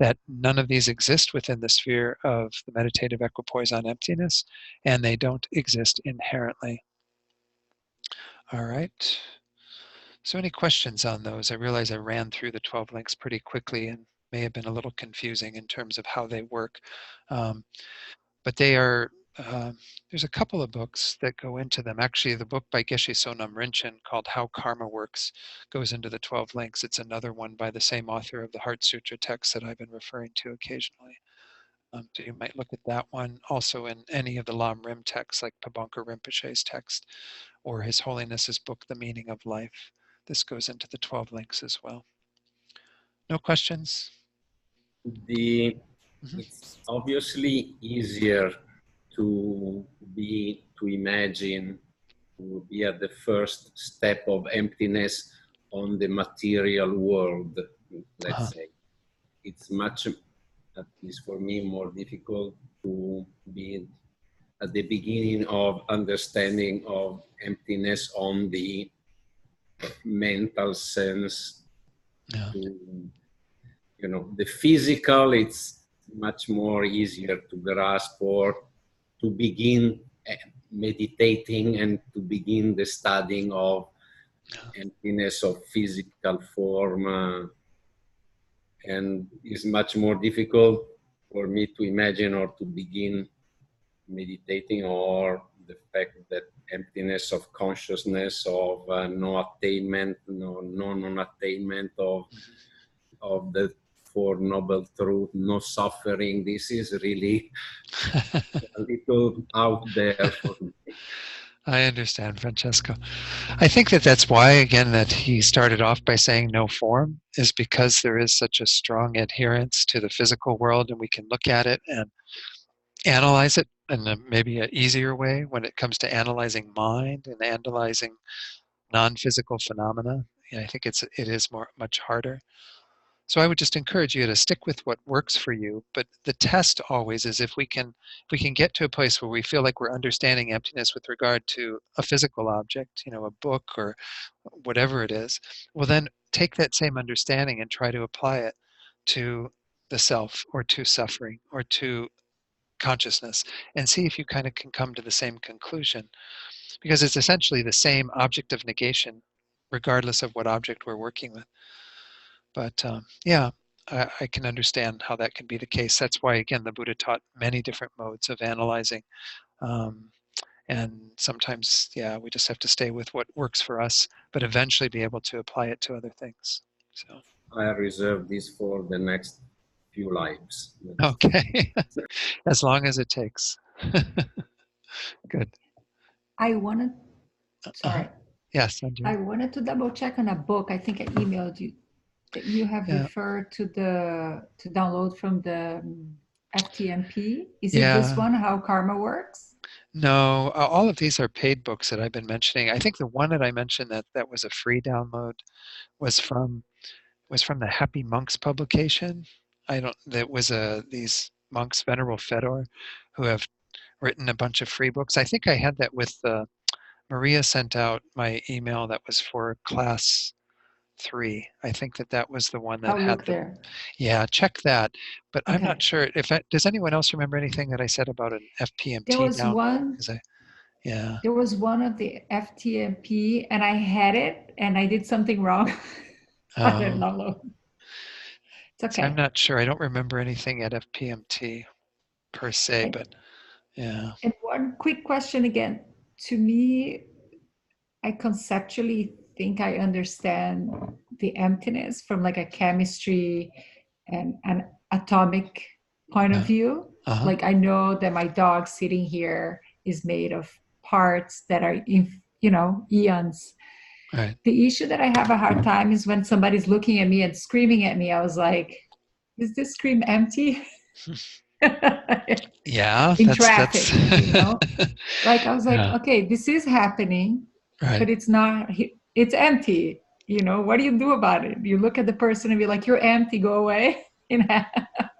that none of these exist within the sphere of the meditative equipoise on emptiness, and they don't exist inherently. All right. So any questions on those? I realize I ran through the 12 links pretty quickly and may have been a little confusing in terms of how they work. But they are there's a couple of books that go into them. Actually, the book by Geshe Sonam Rinchen called How Karma Works goes into the 12 links. It's another one by the same author of the Heart Sutra text that I've been referring to occasionally. So you might look at that one. Also in any of the Lam Rim texts, like Pabonka Rinpoche's text, or His Holiness's book, The Meaning of Life. This goes into the 12 links as well. No questions? It's obviously easier to imagine, to be at the first step of emptiness on the material world, let's say. It's much, at least for me, more difficult to be at the beginning of understanding of emptiness on the mental sense. Yeah. The physical, it's much more easier to grasp, or to begin meditating and to begin the studying of emptiness of physical form, and it's much more difficult for me to imagine or to begin meditating, or the fact that emptiness of consciousness, of no attainment, no non-attainment of the Four Noble Truth, no suffering. This is really a little out there for me. I understand, Francesco. I think that that's why, again, that he started off by saying no form, is because there is such a strong adherence to the physical world, and we can look at it and analyze it in maybe an easier way when it comes to analyzing mind and analyzing non-physical phenomena. I think it is much harder. So I would just encourage you to stick with what works for you. But the test always is if we can get to a place where we feel like we're understanding emptiness with regard to a physical object, a book or whatever it is, well then take that same understanding and try to apply it to the self, or to suffering, or to consciousness, and see if you kind of can come to the same conclusion, because it's essentially the same object of negation regardless of what object we're working with. But yeah, I can understand how that can be the case. That's why, again, the Buddha taught many different modes of analyzing. And sometimes, yeah, we just have to stay with what works for us, but eventually be able to apply it to other things. So I reserve this for the next few lives. okay, as long as it takes. Good. I wanted, sorry. Yes, Andrew. I wanted to double check on a book. I think I emailed you that you have referred to download from the FTMP. Is it this one, How Karma Works? No, all of these are paid books that I've been mentioning. I think the one that I mentioned that was a free download was from the Happy Monks publication. That was these monks, Venerable Fedor, who have written a bunch of free books. I think I had that with Maria sent out my email that was for class 3. I think that was the one that had there. Yeah, check that. But I'm not sure if does anyone else remember anything that I said about an FPMT There was download? There was one of the FTMP, and I had it, and I did something wrong. I didn't download. It's okay. So I'm not sure. I don't remember anything at FPMT per se, but yeah. And one quick question again. To me, I conceptually think I understand the emptiness from like a chemistry and an atomic point of view. Like I know that my dog sitting here is made of parts that are in, eons. Right. The issue that I have a hard time is when somebody's looking at me and screaming at me. I was like, is this scream empty? Yeah. In traffic, like I was like, okay, this is happening, but it's not, it's empty. What do you do about it? You look at the person and be like, you're empty, go away.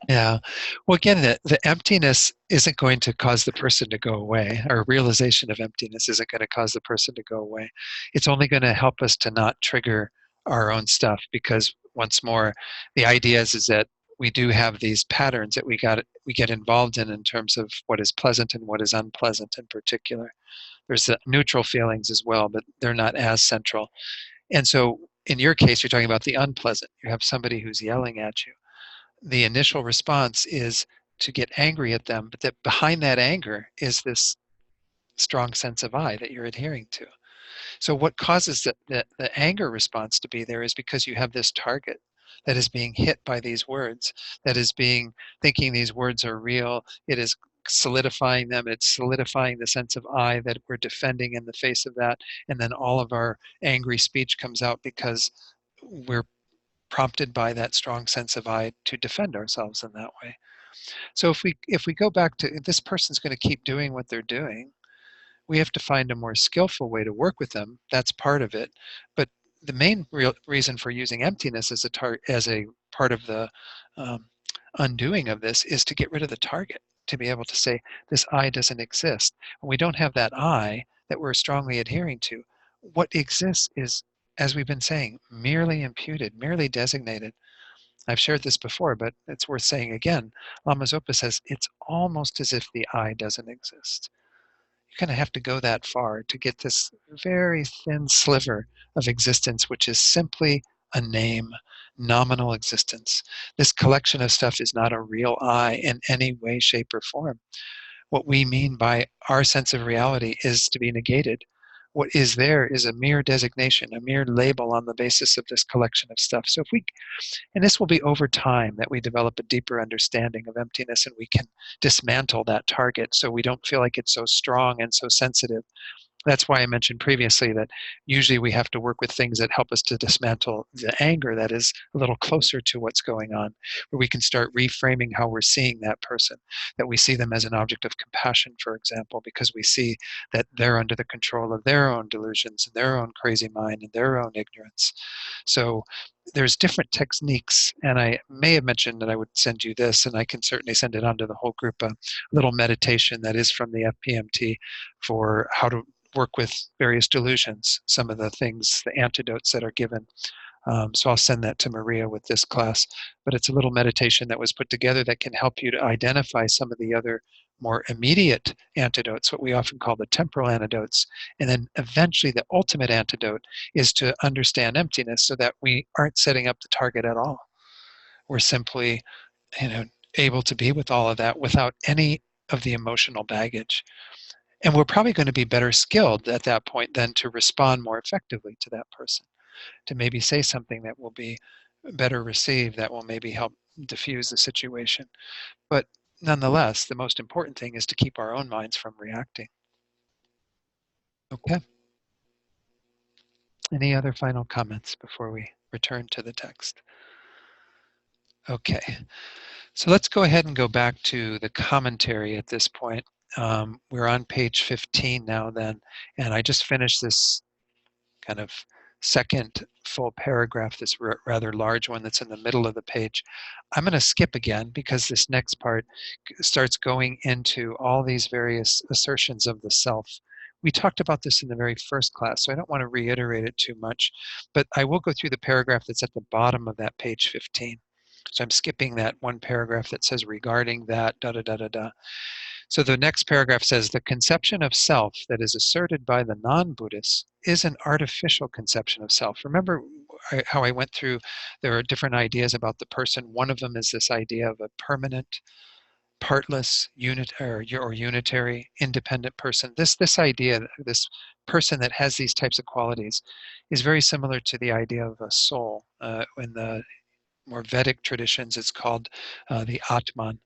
Yeah. Well, again, the emptiness isn't going to cause the person to go away, or realization of emptiness isn't going to cause the person to go away. It's only going to help us to not trigger our own stuff, because once more, the idea is that we do have these patterns that we get involved in terms of what is pleasant and what is unpleasant in particular. There's the neutral feelings as well, but they're not as central. And so in your case, you're talking about the unpleasant. You have somebody who's yelling at you. The initial response is to get angry at them, but that behind that anger is this strong sense of I that you're adhering to. So what causes the anger response to be there is because you have this target that is being hit by these words, that is being thinking these words are real. It is solidifying them. It's solidifying the sense of I that we're defending in the face of that. And then all of our angry speech comes out because we're prompted by that strong sense of I to defend ourselves in that way. So if we go back to, if this person's going to keep doing what they're doing, we have to find a more skillful way to work with them. That's part of it. But the main reason for using emptiness as a part of the um, undoing of this is to get rid of the target, to be able to say, this I doesn't exist. When we don't have that I that we're strongly adhering to, what exists is, as we've been saying, merely imputed, merely designated. I've shared this before, but it's worth saying again. Lama Zopa says it's almost as if the I doesn't exist. You kind of have to go that far to get this very thin sliver of existence, which is simply a name, nominal existence. This collection of stuff is not a real I in any way, shape, or form. What we mean by our sense of reality is to be negated. What is there is a mere designation, a mere label on the basis of this collection of stuff. So if we, and this will be over time that we develop a deeper understanding of emptiness and we can dismantle that target so we don't feel like it's so strong and so sensitive. That's why I mentioned previously that usually we have to work with things that help us to dismantle the anger that is a little closer to what's going on, where we can start reframing how we're seeing that person, that we see them as an object of compassion, for example, because we see that they're under the control of their own delusions and their own crazy mind and their own ignorance. So there's different techniques, and I may have mentioned that I would send you this, and I can certainly send it on to the whole group, a little meditation that is from the FPMT for how to work with various delusions, some of the things, the antidotes that are given. So I'll send that to Maria with this class. But it's a little meditation that was put together that can help you to identify some of the other more immediate antidotes, what we often call the temporal antidotes. And then eventually the ultimate antidote is to understand emptiness so that we aren't setting up the target at all. We're simply, you know, able to be with all of that without any of the emotional baggage. And we're probably going to be better skilled at that point then to respond more effectively to that person, to maybe say something that will be better received, that will maybe help diffuse the situation. But nonetheless, the most important thing is to keep our own minds from reacting. Okay. Any other final comments before we return to the text? Okay. So let's go ahead and go back to the commentary at this point. We're on page 15 now then, and I just finished this kind of second full paragraph, this rather large one that's in the middle of the page. I'm going to skip again because this next part starts going into all these various assertions of the self. We talked about this in the very first class, so I don't want to reiterate it too much, but I will go through the paragraph that's at the bottom of that page 15. So I'm skipping that one paragraph that says regarding that, da da da da da. So the next paragraph says, the conception of self that is asserted by the non-Buddhists is an artificial conception of self. Remember how I went through, there are different ideas about the person. One of them is this idea of a permanent, partless, unitary, independent person. This idea, this person that has these types of qualities is very similar to the idea of a soul. In the more Vedic traditions, it's called the Atman.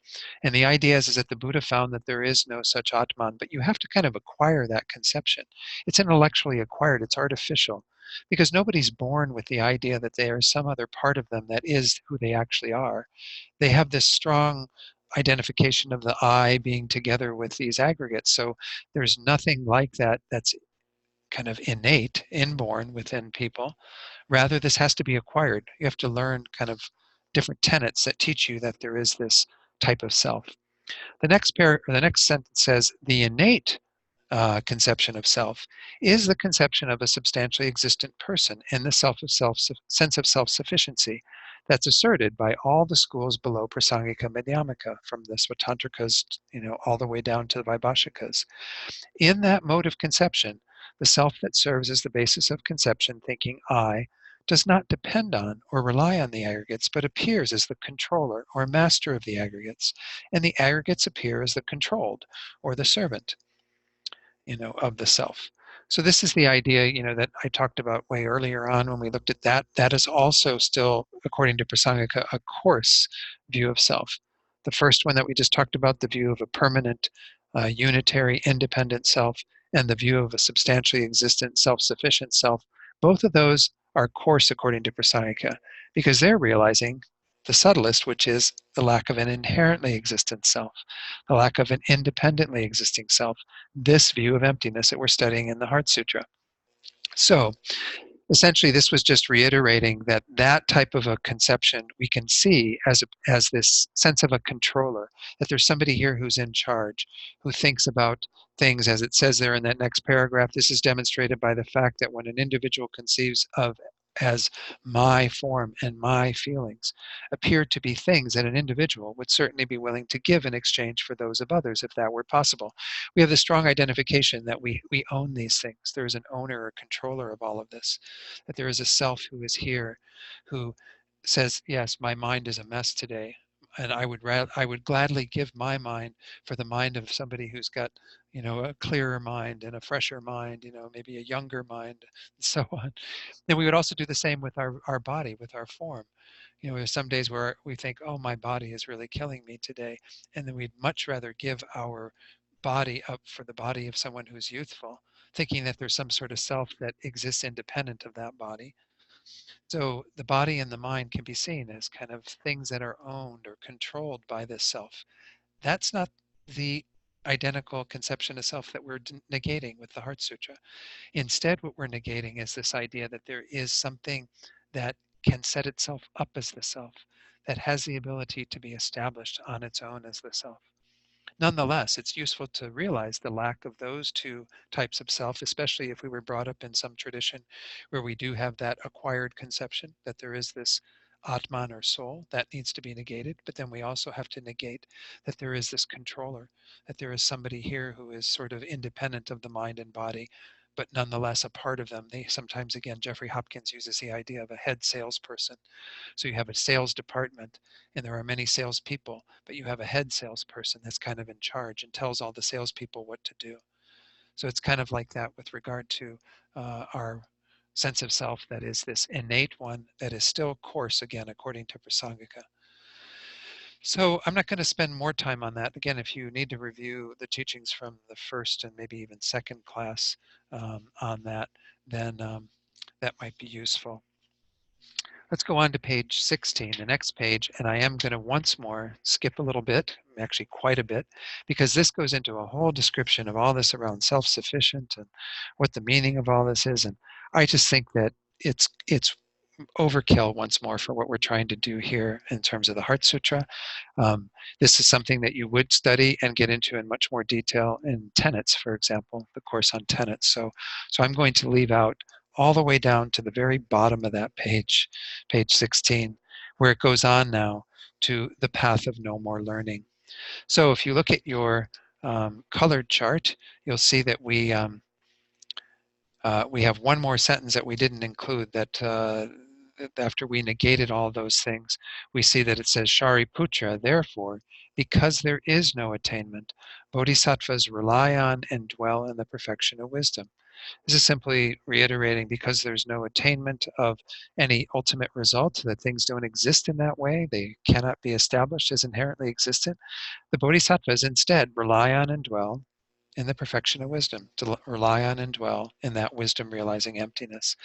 And the idea is that the Buddha found that there is no such Atman, but you have to kind of acquire that conception. It's intellectually acquired, it's artificial, because nobody's born with the idea that there is some other part of them that is who they actually are. They have this strong identification of the I being together with these aggregates. So there's nothing like that that's kind of innate, inborn within people. Rather, this has to be acquired. You have to learn kind of different tenets that teach you that there is this type of self. The next sentence says, the innate conception of self is the conception of a substantially existent person in the sense of self-sufficiency that's asserted by all the schools below Prasangika Madhyamaka, from the Svatantrikas, all the way down to the Vaibhashikas. In that mode of conception, the self that serves as the basis of conception, thinking I, does not depend on or rely on the aggregates, but appears as the controller or master of the aggregates, and the aggregates appear as the controlled or the servant, of the self. So this is the idea, that I talked about way earlier on when we looked at that. That is also still, according to Prasangika, a coarse view of self. The first one that we just talked about, the view of a permanent, unitary, independent self, and the view of a substantially existent, self-sufficient self, both of those are coarse according to Prasangika, because they're realizing the subtlest, which is the lack of an inherently existent self, the lack of an independently existing self, this view of emptiness that we're studying in the Heart Sutra. So essentially, this was just reiterating that that type of a conception we can see as this sense of a controller, that there's somebody here who's in charge, who thinks about things as it says there in that next paragraph. This is demonstrated by the fact that when an individual conceives of as my form and my feelings appear to be things that an individual would certainly be willing to give in exchange for those of others if that were possible. We have the strong identification that we own these things. There is an owner or controller of all of this, that there is a self who is here, who says, yes, my mind is a mess today, and I would gladly give my mind for the mind of somebody who's got, a clearer mind and a fresher mind, maybe a younger mind, and so on. Then we would also do the same with our body, with our form. There's some days where we think, oh, my body is really killing me today, and then we'd much rather give our body up for the body of someone who's youthful, thinking that there's some sort of self that exists independent of that body. So the body and the mind can be seen as kind of things that are owned or controlled by this self. That's not the identical conception of self that we're negating with the Heart Sutra. Instead, what we're negating is this idea that there is something that can set itself up as the self, that has the ability to be established on its own as the self. Nonetheless, it's useful to realize the lack of those two types of self, especially if we were brought up in some tradition where we do have that acquired conception that there is this Atman or soul that needs to be negated. But then we also have to negate that there is this controller, that there is somebody here who is sort of independent of the mind and body, but nonetheless a part of them. They sometimes, again, Jeffrey Hopkins uses the idea of a head salesperson. So you have a sales department and there are many salespeople, but you have a head salesperson that's kind of in charge and tells all the salespeople what to do. So it's kind of like that with regard to our sense of self that is this innate one that is still coarse, again, according to Prasangika. So I'm not going to spend more time on that. Again, if you need to review the teachings from the first and maybe even second class on that, then that might be useful. Let's go on to page 16, the next page, and I am going to once more skip a little bit, actually quite a bit, because this goes into a whole description of all this around self-sufficient and what the meaning of all this is. And I just think that it's overkill once more for what we're trying to do here in terms of the Heart Sutra. This is something that you would study and get into in much more detail in tenets, for example, the course on tenets. So I'm going to leave out all the way down to the very bottom of that page, page 16, where it goes on now to the path of no more learning. So if you look at your colored chart, you'll see that we have one more sentence that we didn't include, that after we negated all those things, we see that it says, Shariputra, therefore, because there is no attainment, bodhisattvas rely on and dwell in the perfection of wisdom. This is simply reiterating, because there's no attainment of any ultimate result, that things don't exist in that way, they cannot be established as inherently existent, the bodhisattvas instead rely on and dwell in the perfection of wisdom, to rely on and dwell in that wisdom realizing emptiness.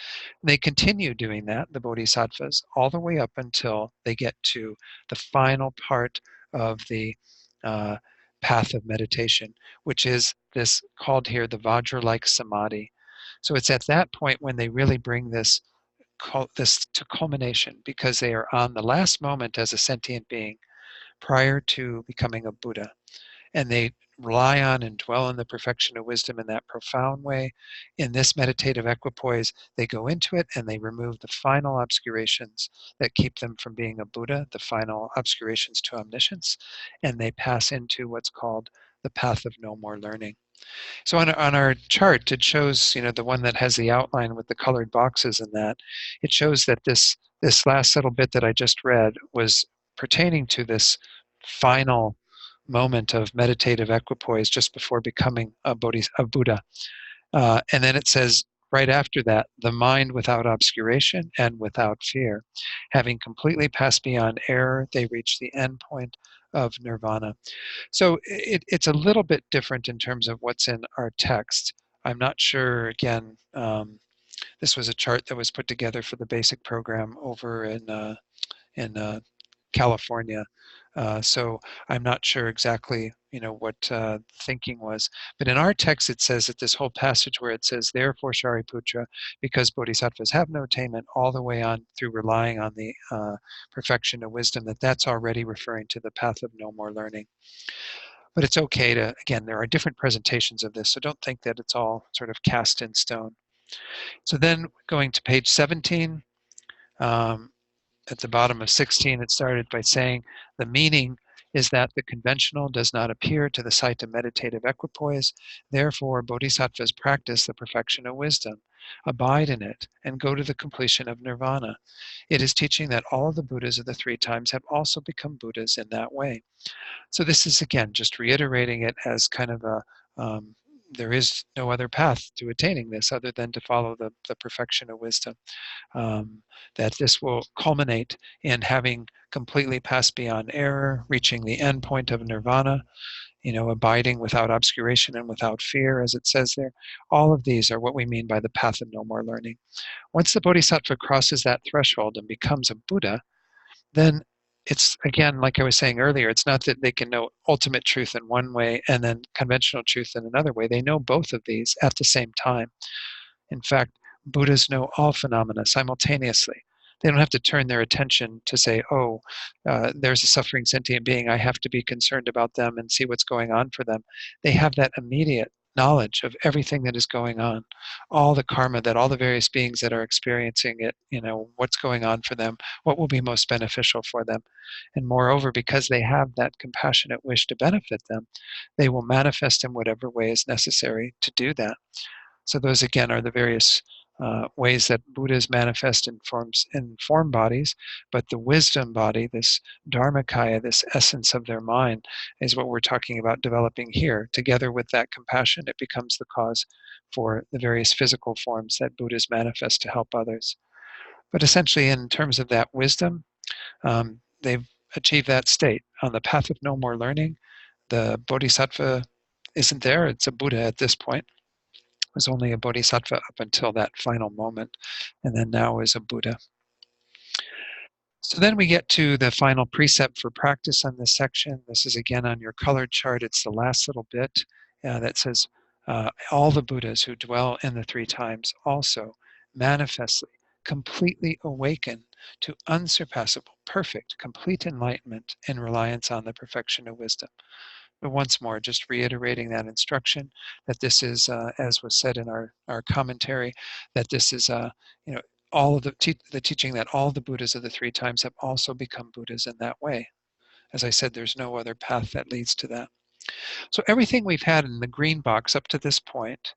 And they continue doing that, the bodhisattvas, all the way up until they get to the final part of the path of meditation, which is this called here the Vajra-like samadhi. So it's at that point when they really bring this to culmination, because they are on the last moment as a sentient being prior to becoming a Buddha. And they rely on and dwell in the perfection of wisdom in that profound way. In this meditative equipoise, they go into it and they remove the final obscurations that keep them from being a Buddha, the final obscurations to omniscience, and they pass into what's called the path of no more learning. So on our chart, it shows, the one that has the outline with the colored boxes in that, it shows that this last little bit that I just read was pertaining to this final moment of meditative equipoise just before becoming a Buddha. And then it says right after that, the mind without obscuration and without fear. Having completely passed beyond error, they reach the end point of nirvana. So it's a little bit different in terms of what's in our text. I'm not sure, again, this was a chart that was put together for the basic program over in California. So I'm not sure exactly, what thinking was. But in our text, it says that this whole passage where it says, therefore, Shariputra, because bodhisattvas have no attainment all the way on through relying on the perfection of wisdom, that's already referring to the path of no more learning. But it's okay to, again, there are different presentations of this, so don't think that it's all sort of cast in stone. So then going to page 17, at the bottom of 16, it started by saying the meaning is that the conventional does not appear to the sight of meditative equipoise. Therefore, bodhisattvas practice the perfection of wisdom, abide in it, and go to the completion of nirvana. It is teaching that all of the Buddhas of the three times have also become Buddhas in that way. So this is, again, just reiterating it as kind of there is no other path to attaining this other than to follow the perfection of wisdom. That this will culminate in having completely passed beyond error, reaching the end point of nirvana, abiding without obscuration and without fear, as it says there. All of these are what we mean by the path of no more learning. Once the bodhisattva crosses that threshold and becomes a Buddha, then it's, again, like I was saying earlier, it's not that they can know ultimate truth in one way and then conventional truth in another way. They know both of these at the same time. In fact, Buddhas know all phenomena simultaneously. They don't have to turn their attention to say, oh, there's a suffering sentient being, I have to be concerned about them and see what's going on for them. They have that immediate knowledge of everything that is going on, all the karma that all the various beings that are experiencing it, what's going on for them, what will be most beneficial for them. And moreover, because they have that compassionate wish to benefit them, they will manifest in whatever way is necessary to do that. So those, again, are the various ways that Buddhas manifest in form bodies, but the wisdom body, this dharmakaya, this essence of their mind, is what we're talking about developing here. Together with that compassion, it becomes the cause for the various physical forms that Buddhas manifest to help others. But essentially, in terms of that wisdom, they've achieved that state. On the path of no more learning, the bodhisattva isn't there, it's a Buddha at this point. Was only a bodhisattva up until that final moment, and then now is a Buddha. So then we get to the final precept for practice on this section. This is again on your colored chart. It's the last little bit that says, all the Buddhas who dwell in the three times also manifestly, completely awaken to unsurpassable, perfect, complete enlightenment in reliance on the perfection of wisdom. But once more, just reiterating that instruction, that this is, as was said in our commentary, that this is, all of the teaching that all the Buddhas of the three times have also become Buddhas in that way. As I said, there's no other path that leads to that. So everything we've had in the green box up to this point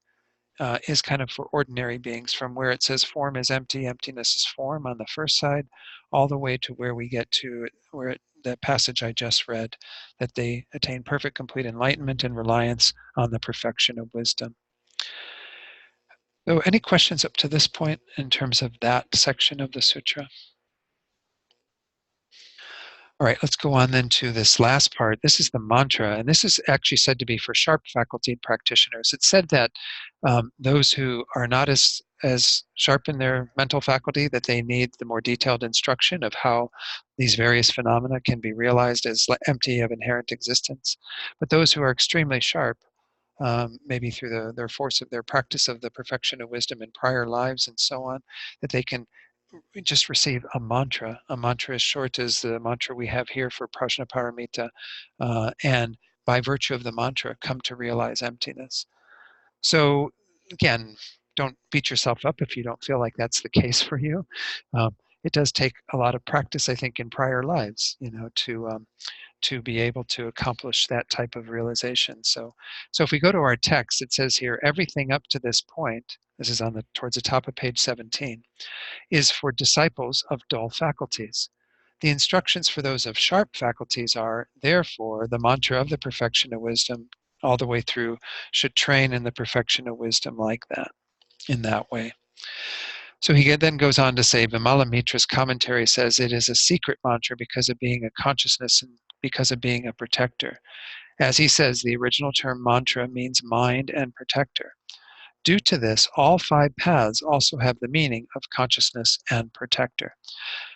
is kind of for ordinary beings, from where it says form is empty, emptiness is form on the first side, all the way to where we get to the passage I just read, that they attain perfect, complete enlightenment and reliance on the perfection of wisdom. So any questions up to this point in terms of that section of the sutra? All right, let's go on then to this last part. This is the mantra, and this is actually said to be for sharp faculty practitioners. It's said that those who are not as sharp in their mental faculty, that they need the more detailed instruction of how these various phenomena can be realized as empty of inherent existence. But those who are extremely sharp, maybe through their force of their practice of the perfection of wisdom in prior lives and so on, that they can just receive a mantra. A mantra as short as the mantra we have here for Prajnaparamita, and by virtue of the mantra, come to realize emptiness. So again, don't beat yourself up if you don't feel like that's the case for you. It does take a lot of practice, I think, in prior lives, to be able to accomplish that type of realization. So if we go to our text, it says here, everything up to this point, this is towards the top of page 17, is for disciples of dull faculties. The instructions for those of sharp faculties are, therefore, the mantra of the perfection of wisdom all the way through should train in the perfection of wisdom like that, in that way. So he then goes on to say, Vimala Mitra's commentary says it is a secret mantra because of being a consciousness and because of being a protector. As he says, the original term mantra means mind and protector. Due to this, all 5 paths also have the meaning of consciousness and protector.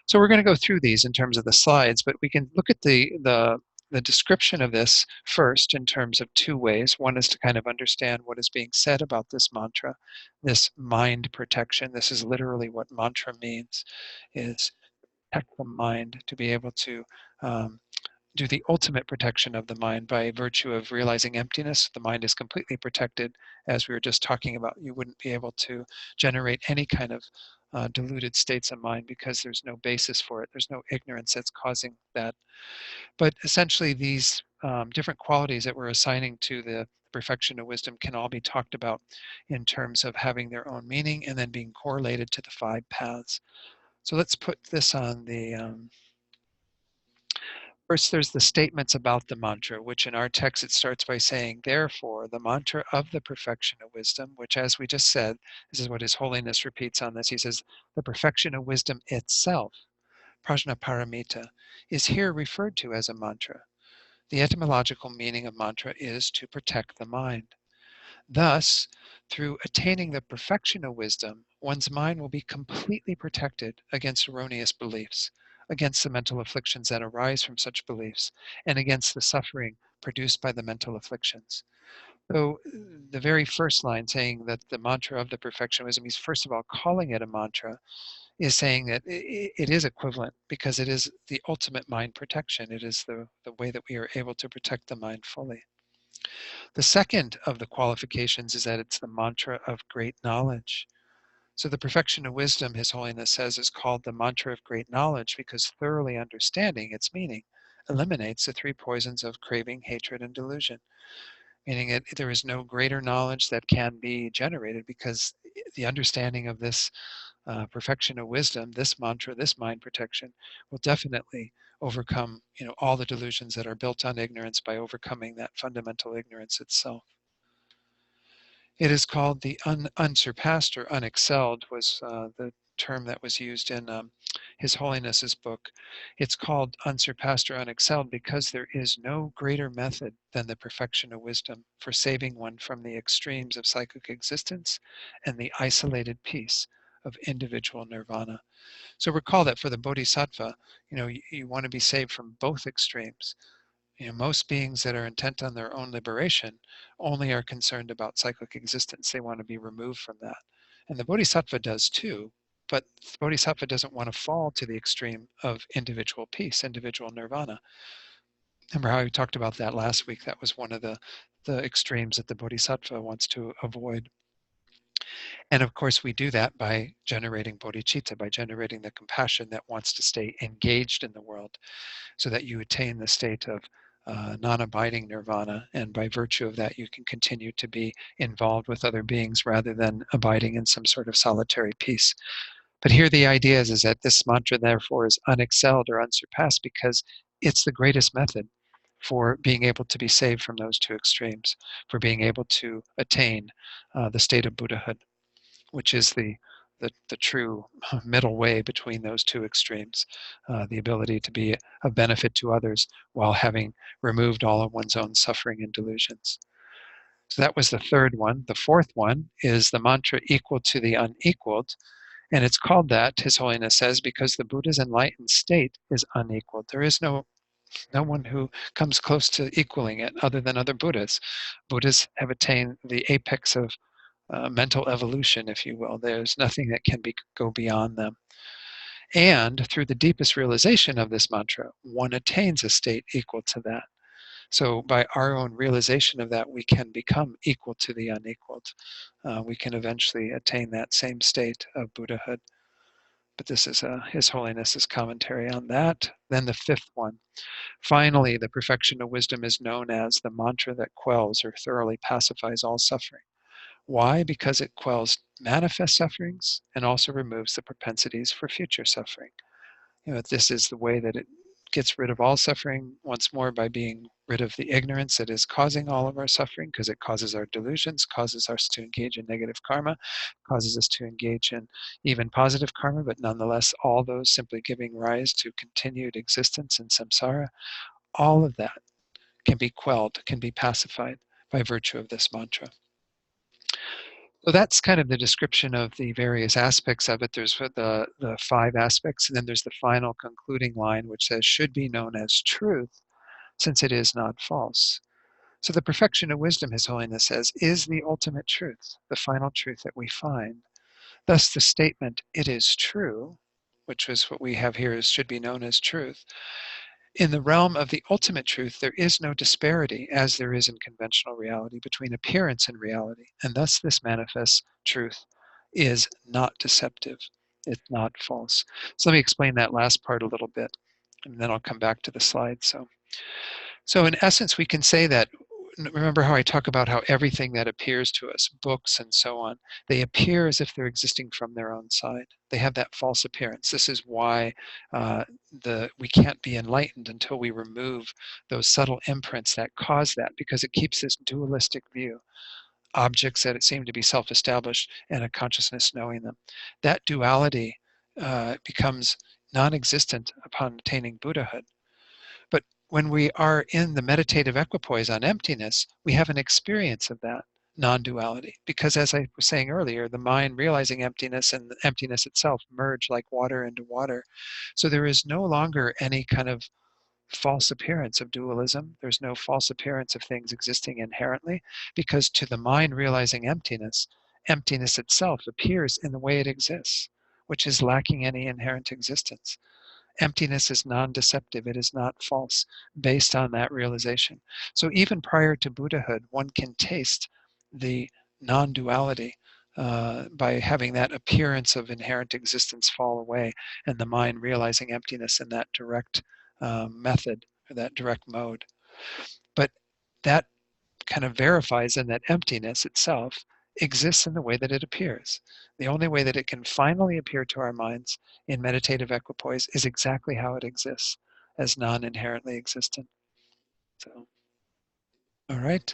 So we're going to go through these in terms of the slides, but we can look at the description of this first in terms of 2 ways. One is to kind of understand what is being said about this mantra, this mind protection. This is literally what mantra means, is protect the mind, to be able to do the ultimate protection of the mind by virtue of realizing emptiness. The mind is completely protected, as we were just talking about. You wouldn't be able to generate any kind of deluded states of mind because there's no basis for it. There's no ignorance that's causing that. But essentially, these different qualities that we're assigning to the perfection of wisdom can all be talked about in terms of having their own meaning and then being correlated to the 5 paths. So let's put this on the first, there's the statements about the mantra, which in our text it starts by saying, therefore, the mantra of the perfection of wisdom, which, as we just said, this is what His Holiness repeats on this. He says, the perfection of wisdom itself, prajnaparamita, is here referred to as a mantra. The etymological meaning of mantra is to protect the mind. Thus, through attaining the perfection of wisdom, one's mind will be completely protected against erroneous beliefs, against the mental afflictions that arise from such beliefs, and against the suffering produced by the mental afflictions. So the very first line saying that the mantra of the perfection of wisdom, he's first of all calling it a mantra, is saying that it is equivalent because it is the ultimate mind protection. It is the way that we are able to protect the mind fully. The second of the qualifications is that it's the mantra of great knowledge. So the perfection of wisdom, His Holiness says, is called the mantra of great knowledge because thoroughly understanding its meaning eliminates the 3 poisons of craving, hatred, and delusion. Meaning that there is no greater knowledge that can be generated because the understanding of this perfection of wisdom, this mantra, this mind protection, will definitely overcome, all the delusions that are built on ignorance by overcoming that fundamental ignorance itself. It is called the unsurpassed or unexcelled was the term that was used in His Holiness's book. It's called unsurpassed or unexcelled because there is no greater method than the perfection of wisdom for saving one from the extremes of psychic existence and the isolated peace of individual nirvana. So recall that for the bodhisattva, you want to be saved from both extremes. Most beings that are intent on their own liberation only are concerned about cyclic existence. They want to be removed from that. And the bodhisattva does too, but the bodhisattva doesn't want to fall to the extreme of individual peace, individual nirvana. Remember how we talked about that last week? That was one of the extremes that the bodhisattva wants to avoid. And of course, we do that by generating bodhicitta, by generating the compassion that wants to stay engaged in the world so that you attain the state of non-abiding nirvana. And by virtue of that, you can continue to be involved with other beings rather than abiding in some sort of solitary peace. But here the idea is that this mantra, therefore, is unexcelled or unsurpassed because it's the greatest method for being able to be saved from those 2 extremes, for being able to attain the state of Buddhahood, which is the true middle way between those 2 extremes, the ability to be of benefit to others while having removed all of one's own suffering and delusions. So that was the third one. The fourth one is the mantra equal to the unequaled, and it's called that, His Holiness says, because the Buddha's enlightened state is unequaled. There is no one who comes close to equaling it other than other Buddhas. Buddhas have attained the apex of mental evolution, if you will. There's nothing that can go beyond them. And through the deepest realization of this mantra, one attains a state equal to that. So by our own realization of that, we can become equal to the unequaled. We can eventually attain that same state of Buddhahood. But this is His Holiness's commentary on that. Then the fifth one. Finally, the perfection of wisdom is known as the mantra that quells or thoroughly pacifies all suffering. Why? Because it quells manifest sufferings and also removes the propensities for future suffering. This is the way that it gets rid of all suffering once more, by being rid of the ignorance that is causing all of our suffering, because it causes our delusions, causes us to engage in negative karma, causes us to engage in even positive karma, but nonetheless all those simply giving rise to continued existence in samsara. All of that can be quelled, can be pacified by virtue of this mantra. So that's kind of the description of the various aspects of it. There's the 5 aspects, and then there's the final concluding line, which says, should be known as truth, since it is not false. So the perfection of wisdom, His Holiness says, is the ultimate truth, the final truth that we find. Thus the statement, it is true, which was what we have here, is should be known as truth. In the realm of the ultimate truth, there is no disparity, as there is in conventional reality, between appearance and reality. And thus this manifest truth is not deceptive. It's not false. So let me explain that last part a little bit, and then I'll come back to the slide. So in essence, we can say that, remember how I talk about how everything that appears to us, books and so on, they appear as if they're existing from their own side. They have that false appearance. This is why we can't be enlightened until we remove those subtle imprints that cause that, because it keeps this dualistic view. Objects that seem to be self-established and a consciousness knowing them. That duality becomes non-existent upon attaining Buddhahood. But when we are in the meditative equipoise on emptiness, we have an experience of that non-duality. Because as I was saying earlier, the mind realizing emptiness and the emptiness itself merge like water into water. So there is no longer any kind of false appearance of dualism. There's no false appearance of things existing inherently, because to the mind realizing emptiness, emptiness itself appears in the way it exists, which is lacking any inherent existence. Emptiness is non-deceptive. It is not false based on that realization. So even prior to Buddhahood, one can taste the non-duality by having that appearance of inherent existence fall away, and the mind realizing emptiness in that direct method, or that direct mode. But that kind of verifies in that emptiness itself exists in the way that it appears. The only way that it can finally appear to our minds in meditative equipoise is exactly how it exists, as non-inherently existent. So, all right.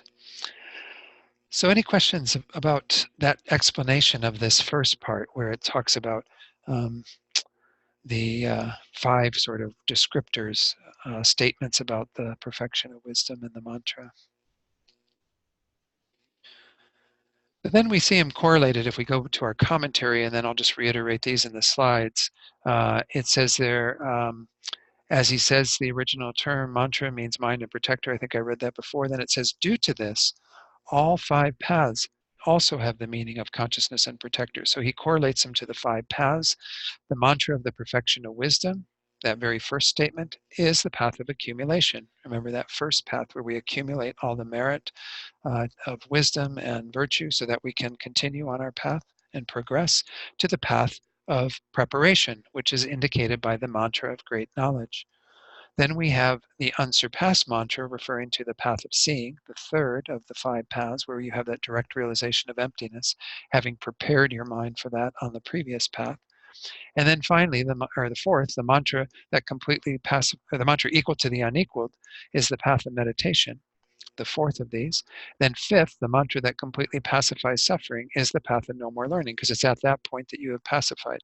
So any questions about that explanation of this first part, where it talks about the 5 sort of descriptors, statements about the perfection of wisdom in the mantra? But then we see them correlated if we go to our commentary, and then I'll just reiterate these in the slides. It says there, as he says, the original term mantra means mind and protector. I think I read that before. Then it says, due to this, all 5 paths also have the meaning of consciousness and protector. So he correlates them to the 5 paths. The mantra of the perfection of wisdom, that very first statement, is the path of accumulation. Remember that first path where we accumulate all the merit of wisdom and virtue so that we can continue on our path and progress to the path of preparation, which is indicated by the mantra of great knowledge. Then we have the unsurpassed mantra, referring to the path of seeing, the third of the 5 paths, where you have that direct realization of emptiness, having prepared your mind for that on the previous path. And then finally, the fourth, the mantra that completely the mantra equal to the unequaled, is the path of meditation, the fourth of these. Then fifth, the mantra that completely pacifies suffering, is the path of no more learning, because it's at that point that you have pacified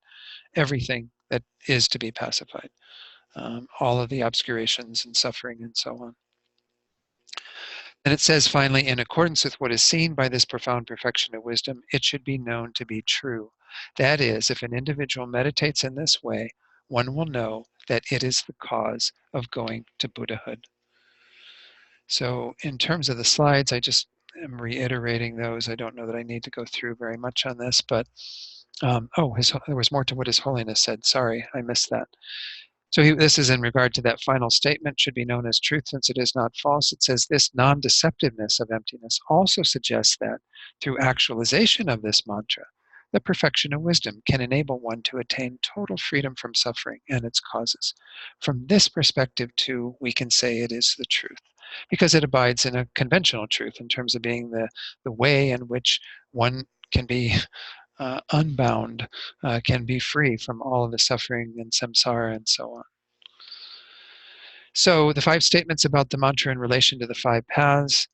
everything that is to be pacified, all of the obscurations and suffering and so on. And it says finally, in accordance with what is seen by this profound perfection of wisdom, it should be known to be true. That is, if an individual meditates in this way, one will know that it is the cause of going to Buddhahood. So in terms of the slides, I just am reiterating those. I don't know that I need to go through very much on this, but there was more to what His Holiness said. Sorry, I missed that. So this is in regard to that final statement, should be known as truth since it is not false. It says this non-deceptiveness of emptiness also suggests that through actualization of this mantra, the perfection of wisdom can enable one to attain total freedom from suffering and its causes. From this perspective, too, we can say it is the truth, because it abides in a conventional truth in terms of being the way in which one can be unbound, can be free from all of the suffering and samsara and so on. So the 5 statements about the mantra in relation to the 5 paths,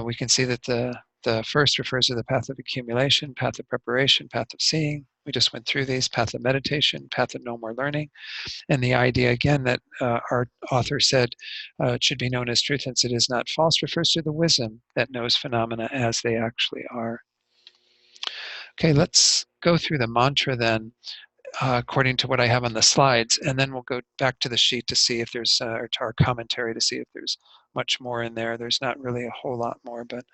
we can see that the first refers to the path of accumulation, path of preparation, path of seeing. We just went through these, path of meditation, path of no more learning. And the idea, again, that our author said it should be known as truth since it is not false, refers to the wisdom that knows phenomena as they actually are. Okay, let's go through the mantra then, according to what I have on the slides, and then we'll go back to the sheet to see if there's, or to our commentary to see if there's much more in there. There's not really a whole lot more, but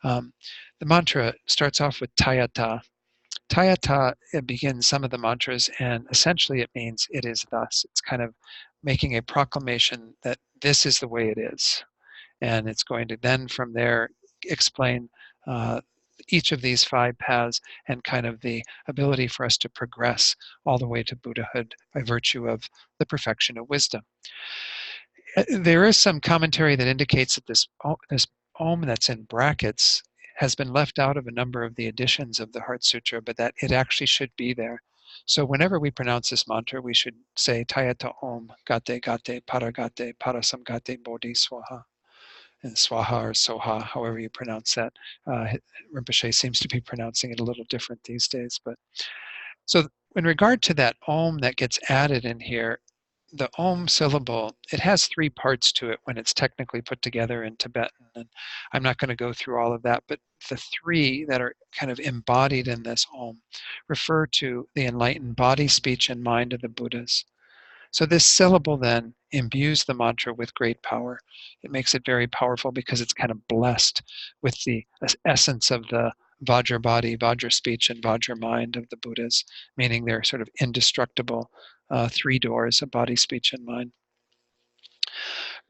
the mantra starts off with Tayata. Tayata, it begins some of the mantras, and essentially it means it is thus. It's kind of making a proclamation that this is the way it is. And it's going to then from there explain each of these 5 paths and kind of the ability for us to progress all the way to Buddhahood by virtue of the perfection of wisdom. There is some commentary that indicates that this Om that's in brackets has been left out of a number of the editions of the Heart Sutra, but that it actually should be there. So whenever we pronounce this mantra, we should say Tayata Om, Gate Gate, Paragate, Parasamgate, Bodhi Swaha. And Swaha or Soha, however you pronounce that. Rinpoche seems to be pronouncing it a little different these days. But so in regard to that Om that gets added in here, the Om syllable, it has 3 parts to it when it's technically put together in Tibetan. And I'm not going to go through all of that, but the 3 that are kind of embodied in this Om refer to the enlightened body, speech, and mind of the Buddhas. So this syllable then imbues the mantra with great power. It makes it very powerful because it's kind of blessed with the essence of the Vajra body, Vajra speech, and Vajra mind of the Buddhas, meaning they're sort of indestructible 3 doors of body, speech, and mind.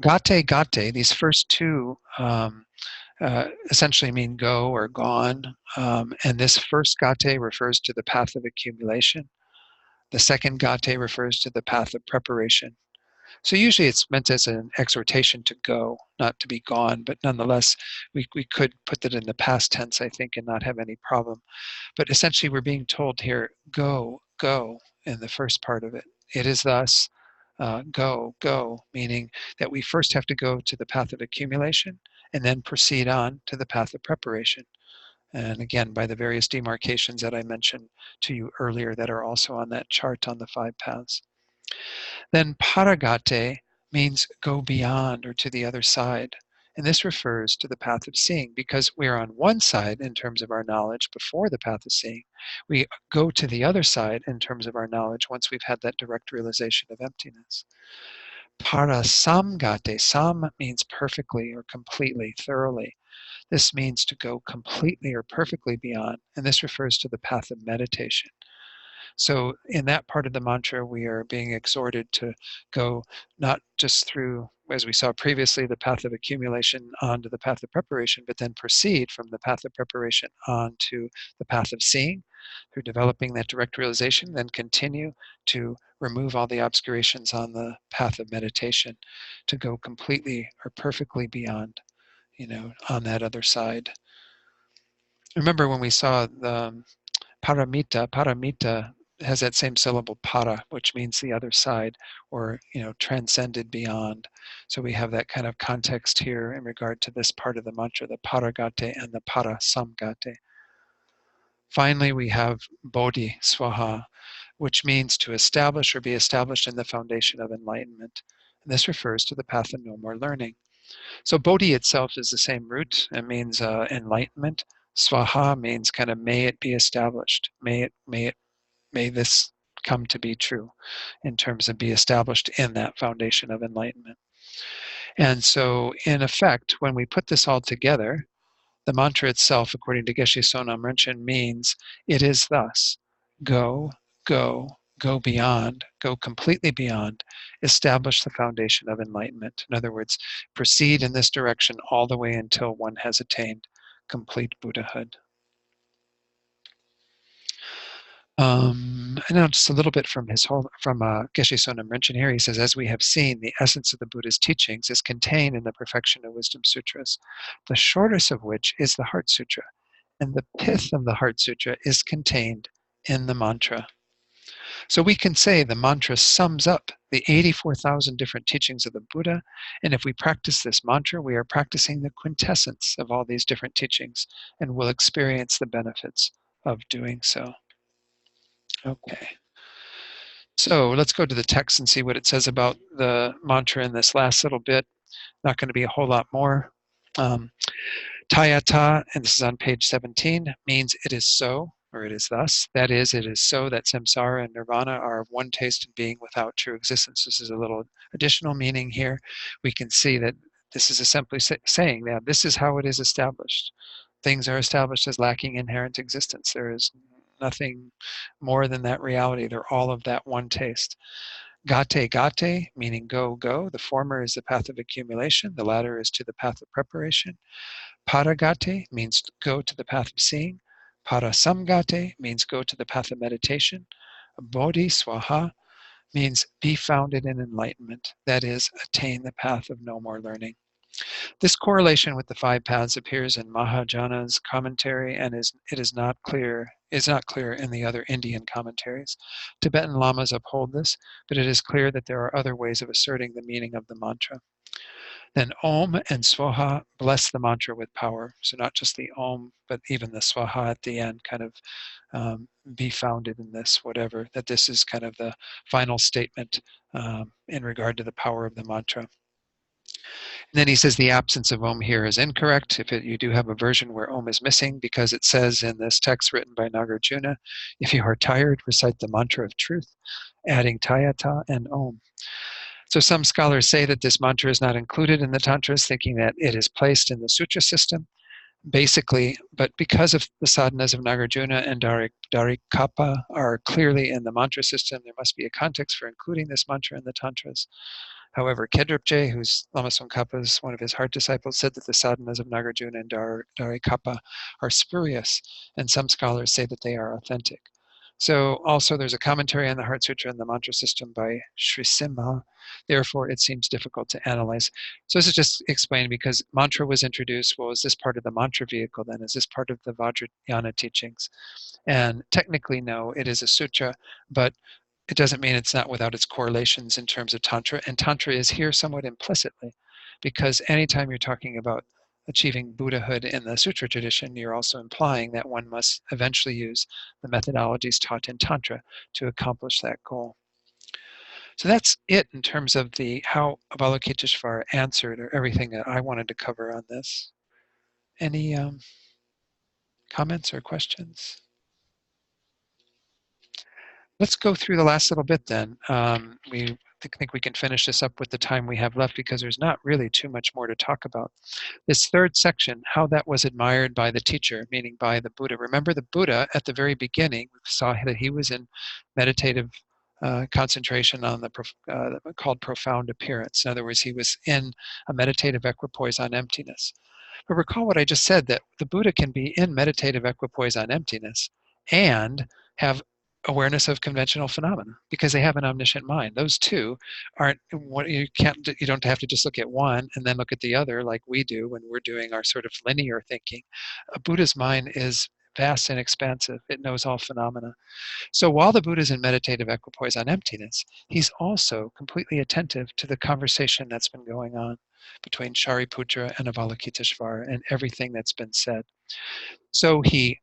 Gate, gate, these first 2 essentially mean go or gone. And this first gate refers to the path of accumulation. The second gate refers to the path of preparation. So usually it's meant as an exhortation to go, not to be gone, but nonetheless, we could put that in the past tense, I think, and not have any problem. But essentially we're being told here, go, go, in the first part of it. It is thus, go, go, meaning that we first have to go to the path of accumulation and then proceed on to the path of preparation. And again, by the various demarcations that I mentioned to you earlier that are also on that chart on the 5 paths. Then paragate means go beyond or to the other side. And this refers to the path of seeing because we're on one side in terms of our knowledge before the path of seeing. We go to the other side in terms of our knowledge once we've had that direct realization of emptiness. Parasamgate, sam means perfectly or completely, thoroughly. This means to go completely or perfectly beyond, and this refers to the path of meditation. So in that part of the mantra, we are being exhorted to go not just through, as we saw previously, the path of accumulation onto the path of preparation, but then proceed from the path of preparation onto the path of seeing, through developing that direct realization, then continue to remove all the obscurations on the path of meditation to go completely or perfectly beyond, on that other side. Remember when we saw the paramita has that same syllable para, which means the other side, or transcended beyond. So we have that kind of context here in regard to this part of the mantra, the paragate and the parasamgate. Finally, we have bodhi swaha, which means to establish or be established in the foundation of enlightenment. And this refers to the path of no more learning. So bodhi itself is the same root. It means enlightenment. Swaha means kind of may it be established. May this come to be true in terms of be established in that foundation of enlightenment. And so in effect, when we put this all together, the mantra itself, according to Geshe Sonam Rinchen, means it is thus: go, go, go beyond, go completely beyond, establish the foundation of enlightenment. In other words, proceed in this direction all the way until one has attained complete Buddhahood. And now just a little bit from Geshe Sonam Rinchen here. He says, as we have seen, the essence of the Buddha's teachings is contained in the Perfection of Wisdom Sutras, the shortest of which is the Heart Sutra, and the pith of the Heart Sutra is contained in the mantra. So we can say the mantra sums up the 84,000 different teachings of the Buddha, and if we practice this mantra, we are practicing the quintessence of all these different teachings, and will experience the benefits of doing so. Okay. So let's go to the text and see what it says about the mantra in this last little bit. Not going to be a whole lot more. Tayata, and this is on page 17, means it is so, or it is thus. That is, it is so that samsara and nirvana are of one taste and being without true existence. This is a little additional meaning here. We can see that this is simply saying that this is how it is established. Things are established as lacking inherent existence. There is nothing more than that reality. They're all of that one taste. Gate gate, meaning go, go. The former is the path of accumulation. The latter is to the path of preparation. Paragate means go to the path of seeing. Parasamgate means go to the path of meditation. Bodhi swaha means be founded in enlightenment. That is, attain the path of no more learning. This correlation with the five paths appears in Mahajana's commentary and is not clear in the other Indian commentaries. Tibetan lamas uphold this, but it is clear that there are other ways of asserting the meaning of the mantra. Then Om and Swaha bless the mantra with power. So not just the Om, but even the Swaha at the end, kind of be founded in this, whatever, that this is kind of the final statement in regard to the power of the mantra. And then he says the absence of Om here is incorrect. If you do have a version where Om is missing, because it says in this text written by Nagarjuna, if you are tired, recite the mantra of truth, adding Tayata and Om. So some scholars say that this mantra is not included in the tantras, thinking that it is placed in the sutra system. Basically, but because of the sadhanas of Nagarjuna and Darikapa are clearly in the mantra system, there must be a context for including this mantra in the tantras. However, Kedrupje, who's Lama Tsongkhapa's one of his heart disciples, said that the sadhanas of Nagarjuna and Darikapa are spurious, and some scholars say that they are authentic. So also there's a commentary on the Heart Sutra and the mantra system by Sri Simha. Therefore, it seems difficult to analyze. So this is just explained because mantra was introduced. Well, is this part of the mantra vehicle then? Is this part of the Vajrayana teachings? And technically, no, it is a sutra, but it doesn't mean it's not without its correlations in terms of Tantra. And Tantra is here somewhat implicitly, because anytime you're talking about achieving Buddhahood in the Sutra tradition, you're also implying that one must eventually use the methodologies taught in Tantra to accomplish that goal. So that's it in terms of how Avalokiteshvara answered or everything that I wanted to cover on this. Any comments or questions? Let's go through the last little bit then. We think we can finish this up with the time we have left because there's not really too much more to talk about. This third section, how that was admired by the teacher, meaning by the Buddha. Remember the Buddha at the very beginning, we saw that he was in meditative concentration on called profound appearance. In other words, he was in a meditative equipoise on emptiness. But recall what I just said, that the Buddha can be in meditative equipoise on emptiness and have awareness of conventional phenomena because they have an omniscient mind. Those two aren't what you don't have to just look at one and then look at the other like we do when we're doing our sort of linear thinking. A Buddha's mind is vast and expansive. It knows all phenomena. So while the Buddha is in meditative equipoise on emptiness, he's also completely attentive to the conversation that's been going on between Shariputra and Avalokiteshvara and everything that's been said. So he,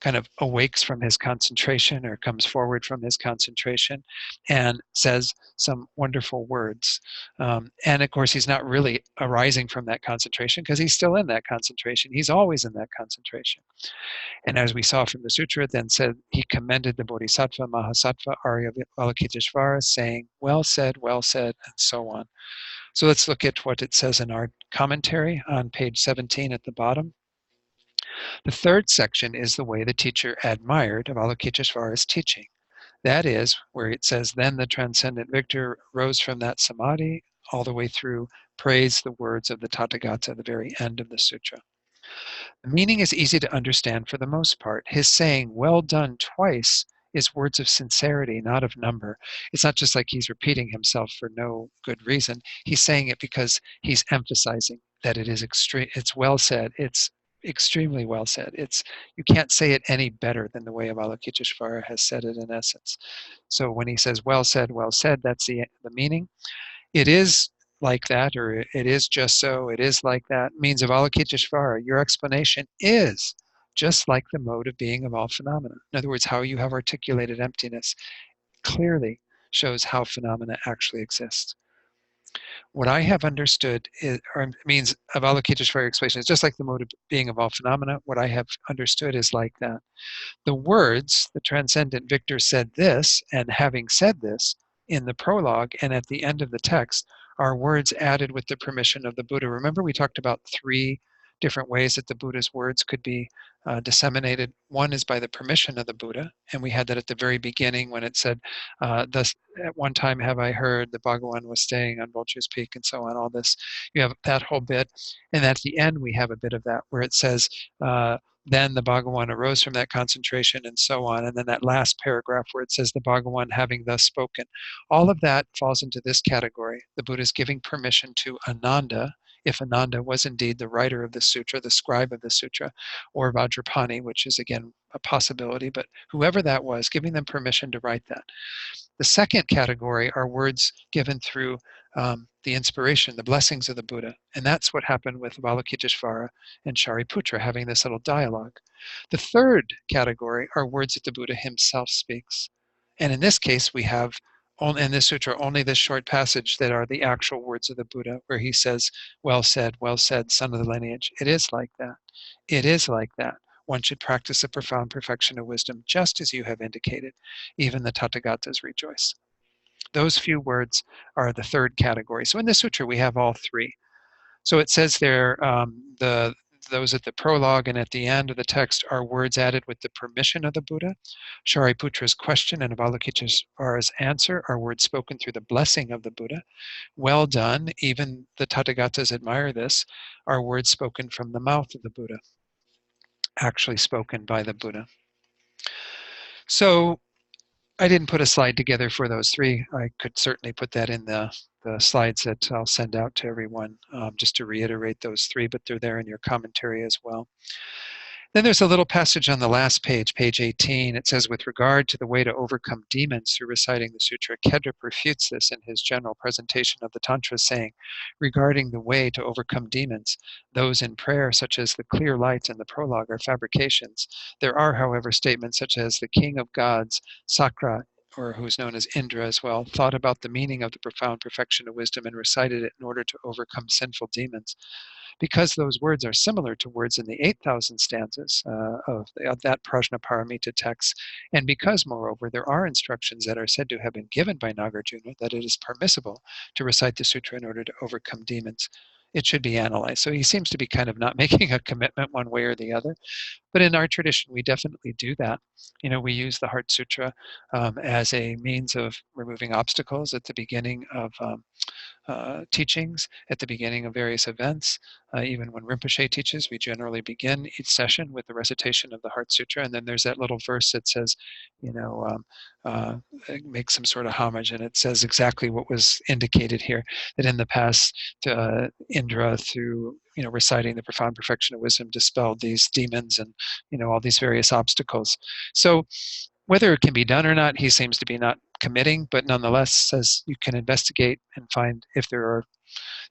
kind of awakes from his concentration or comes forward from his concentration and says some wonderful words. And of course, he's not really arising from that concentration because he's still in that concentration. He's always in that concentration. And as we saw from the sutra, it then said he commended the Bodhisattva, Mahasattva, Arya Avalokiteshvara, saying, well said, and so on. So let's look at what it says in our commentary on page 17 at the bottom. The third section is the way the teacher admired Avalokiteshvara's teaching. That is, where it says, then the transcendent victor rose from that samadhi all the way through, praise the words of the Tathagata, the very end of the sutra. The meaning is easy to understand for the most part. His saying, well done twice, is words of sincerity, not of number. It's not just like he's repeating himself for no good reason. He's saying it because he's emphasizing that it is extreme. It's well said. It's extremely well said. It's you can't say it any better than the way Avalokiteshvara has said it in essence. So when he says well said, that's the meaning. It is like that, or it is just so, it is like that, means Avalokiteshvara, your explanation is just like the mode of being of all phenomena. In other words, how you have articulated emptiness clearly shows how phenomena actually exist. What I have understood is, or means Avalokiteshvara explanation is just like the mode of being of all phenomena. What I have understood is like that. The words, the transcendent victor said this, and having said this, in the prologue and at the end of the text, are words added with the permission of the Buddha. Remember, we talked about 3 different ways that the Buddha's words could be disseminated. One is by the permission of the Buddha, and we had that at the very beginning when it said, thus at one time have I heard the Bhagawan was staying on Vulture's Peak, and so on, all this. You have that whole bit. And at the end, we have a bit of that where it says, then the Bhagawan arose from that concentration, and so on. And then that last paragraph where it says the Bhagawan having thus spoken. All of that falls into this category. The Buddha is giving permission to Ananda, if Ananda was indeed the writer of the sutra, the scribe of the sutra, or Vajrapani, which is again a possibility, but whoever that was, giving them permission to write that. The second category are words given through the inspiration, the blessings of the Buddha. And that's what happened with Avalokiteshvara and Shariputra having this little dialogue. The third category are words that the Buddha himself speaks. And in this case, we have in this sutra only this short passage that are the actual words of the Buddha, where he says, well said, son of the lineage. It is like that. It is like that. One should practice a profound perfection of wisdom, just as you have indicated. Even the Tathagatas rejoice. Those few words are the third category. So in the sutra, we have all 3. So it says there, those at the prologue and at the end of the text are words added with the permission of the Buddha. Shariputra's question and Avalokiteshvara's answer are words spoken through the blessing of the Buddha. Well done, even the Tathagatas admire this, are words spoken from the mouth of the Buddha, actually spoken by the Buddha. So I didn't put a slide together for those 3. I could certainly put that in the slides that I'll send out to everyone, just to reiterate those 3, but they're there in your commentary as well. Then there's a little passage on the last page, page 18. It says, with regard to the way to overcome demons through reciting the sutra, Kedrup refutes this in his general presentation of the Tantra, saying, regarding the way to overcome demons, those in prayer, such as the clear light and the prologue, are fabrications. There are, however, statements such as the king of gods, Sakra, or who's known as Indra as well, thought about the meaning of the profound perfection of wisdom and recited it in order to overcome sinful demons. Because those words are similar to words in the 8,000 stanzas of that Prajnaparamita text, and because, moreover, there are instructions that are said to have been given by Nagarjuna that it is permissible to recite the sutra in order to overcome demons, it should be analyzed. So he seems to be kind of not making a commitment one way or the other. But in our tradition, we definitely do that. We use the Heart Sutra as a means of removing obstacles at the beginning of teachings, at the beginning of various events. Even when Rinpoche teaches, we generally begin each session with the recitation of the Heart Sutra, and then there's that little verse that says, make some sort of homage, and it says exactly what was indicated here, that in the past, Indra, through reciting the profound perfection of wisdom, dispelled these demons and all these various obstacles. So whether it can be done or not, he seems to be not committing, but nonetheless says you can investigate and find if there are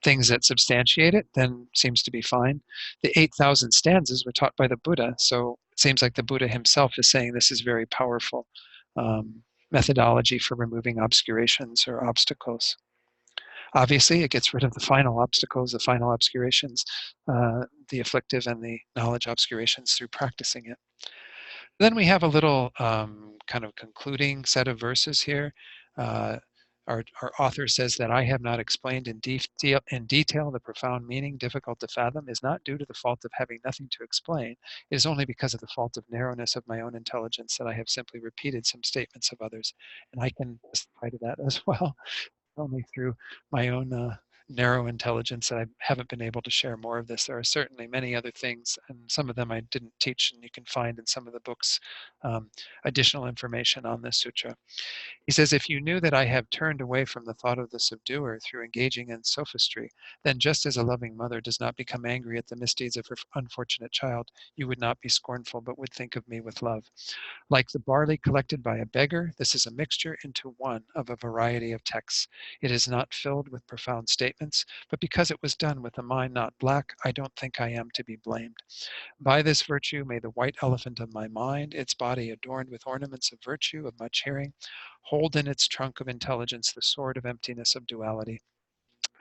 things that substantiate it, then seems to be fine. The 8,000 stanzas were taught by the Buddha, so it seems like the Buddha himself is saying this is very powerful methodology for removing obscurations or obstacles. Obviously, it gets rid of the final obstacles, the final obscurations, the afflictive and the knowledge obscurations through practicing it. Then we have a little kind of concluding set of verses here. Our author says that I have not explained in detail the profound meaning difficult to fathom is not due to the fault of having nothing to explain. It is only because of the fault of narrowness of my own intelligence that I have simply repeated some statements of others. And I can testify to that as well, only through my own narrow intelligence. I haven't been able to share more of this. There are certainly many other things, and some of them I didn't teach, and you can find in some of the books additional information on this sutra. He says, if you knew that I have turned away from the thought of the subduer through engaging in sophistry, then just as a loving mother does not become angry at the misdeeds of her unfortunate child, you would not be scornful, but would think of me with love. Like the barley collected by a beggar, this is a mixture into one of a variety of texts. It is not filled with profound statements, but because it was done with a mind not black, I don't think I am to be blamed. By this virtue may the white elephant of my mind, its body adorned with ornaments of virtue, of much hearing, hold in its trunk of intelligence the sword of emptiness of duality,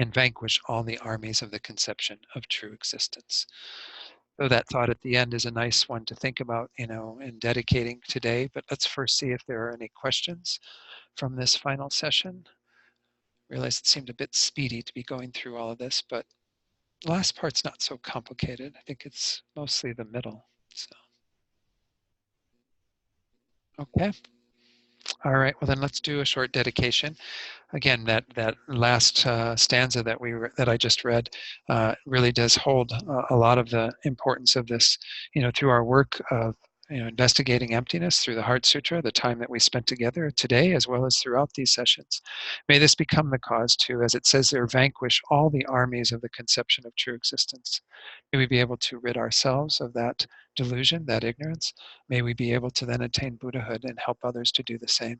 and vanquish all the armies of the conception of true existence. So that thought at the end is a nice one to think about, in dedicating today. But let's first see if there are any questions from this final session. Realize it seemed a bit speedy to be going through all of this, but the last part's not so complicated. I think it's mostly the middle. So, okay. All right. Well, then let's do a short dedication. Again, that last stanza that I just read really does hold a lot of the importance of this. Through our work of investigating emptiness through the Heart Sutra, the time that we spent together today, as well as throughout these sessions. May this become the cause to, as it says there, vanquish all the armies of the conception of true existence. May we be able to rid ourselves of that delusion, that ignorance. May we be able to then attain Buddhahood and help others to do the same.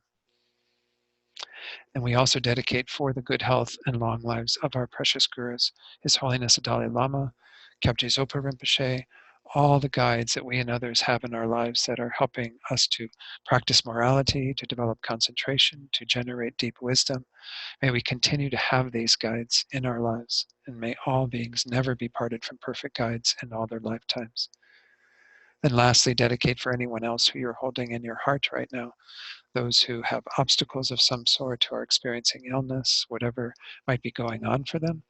And we also dedicate for the good health and long lives of our precious gurus, His Holiness the Dalai Lama, Kyabje Zopa Rinpoche, all the guides that we and others have in our lives that are helping us to practice morality, to develop concentration, to generate deep wisdom. May we continue to have these guides in our lives, and may all beings never be parted from perfect guides in all their lifetimes. Then lastly, dedicate for anyone else who you're holding in your heart right now, those who have obstacles of some sort, who are experiencing illness, whatever might be going on for them.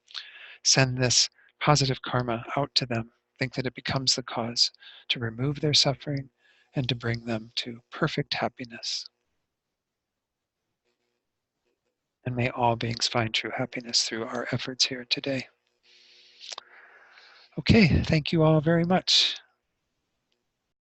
Send this positive karma out to them. Think that it becomes the cause to remove their suffering and to bring them to perfect happiness. And may all beings find true happiness through our efforts here today. Okay, thank you all very much.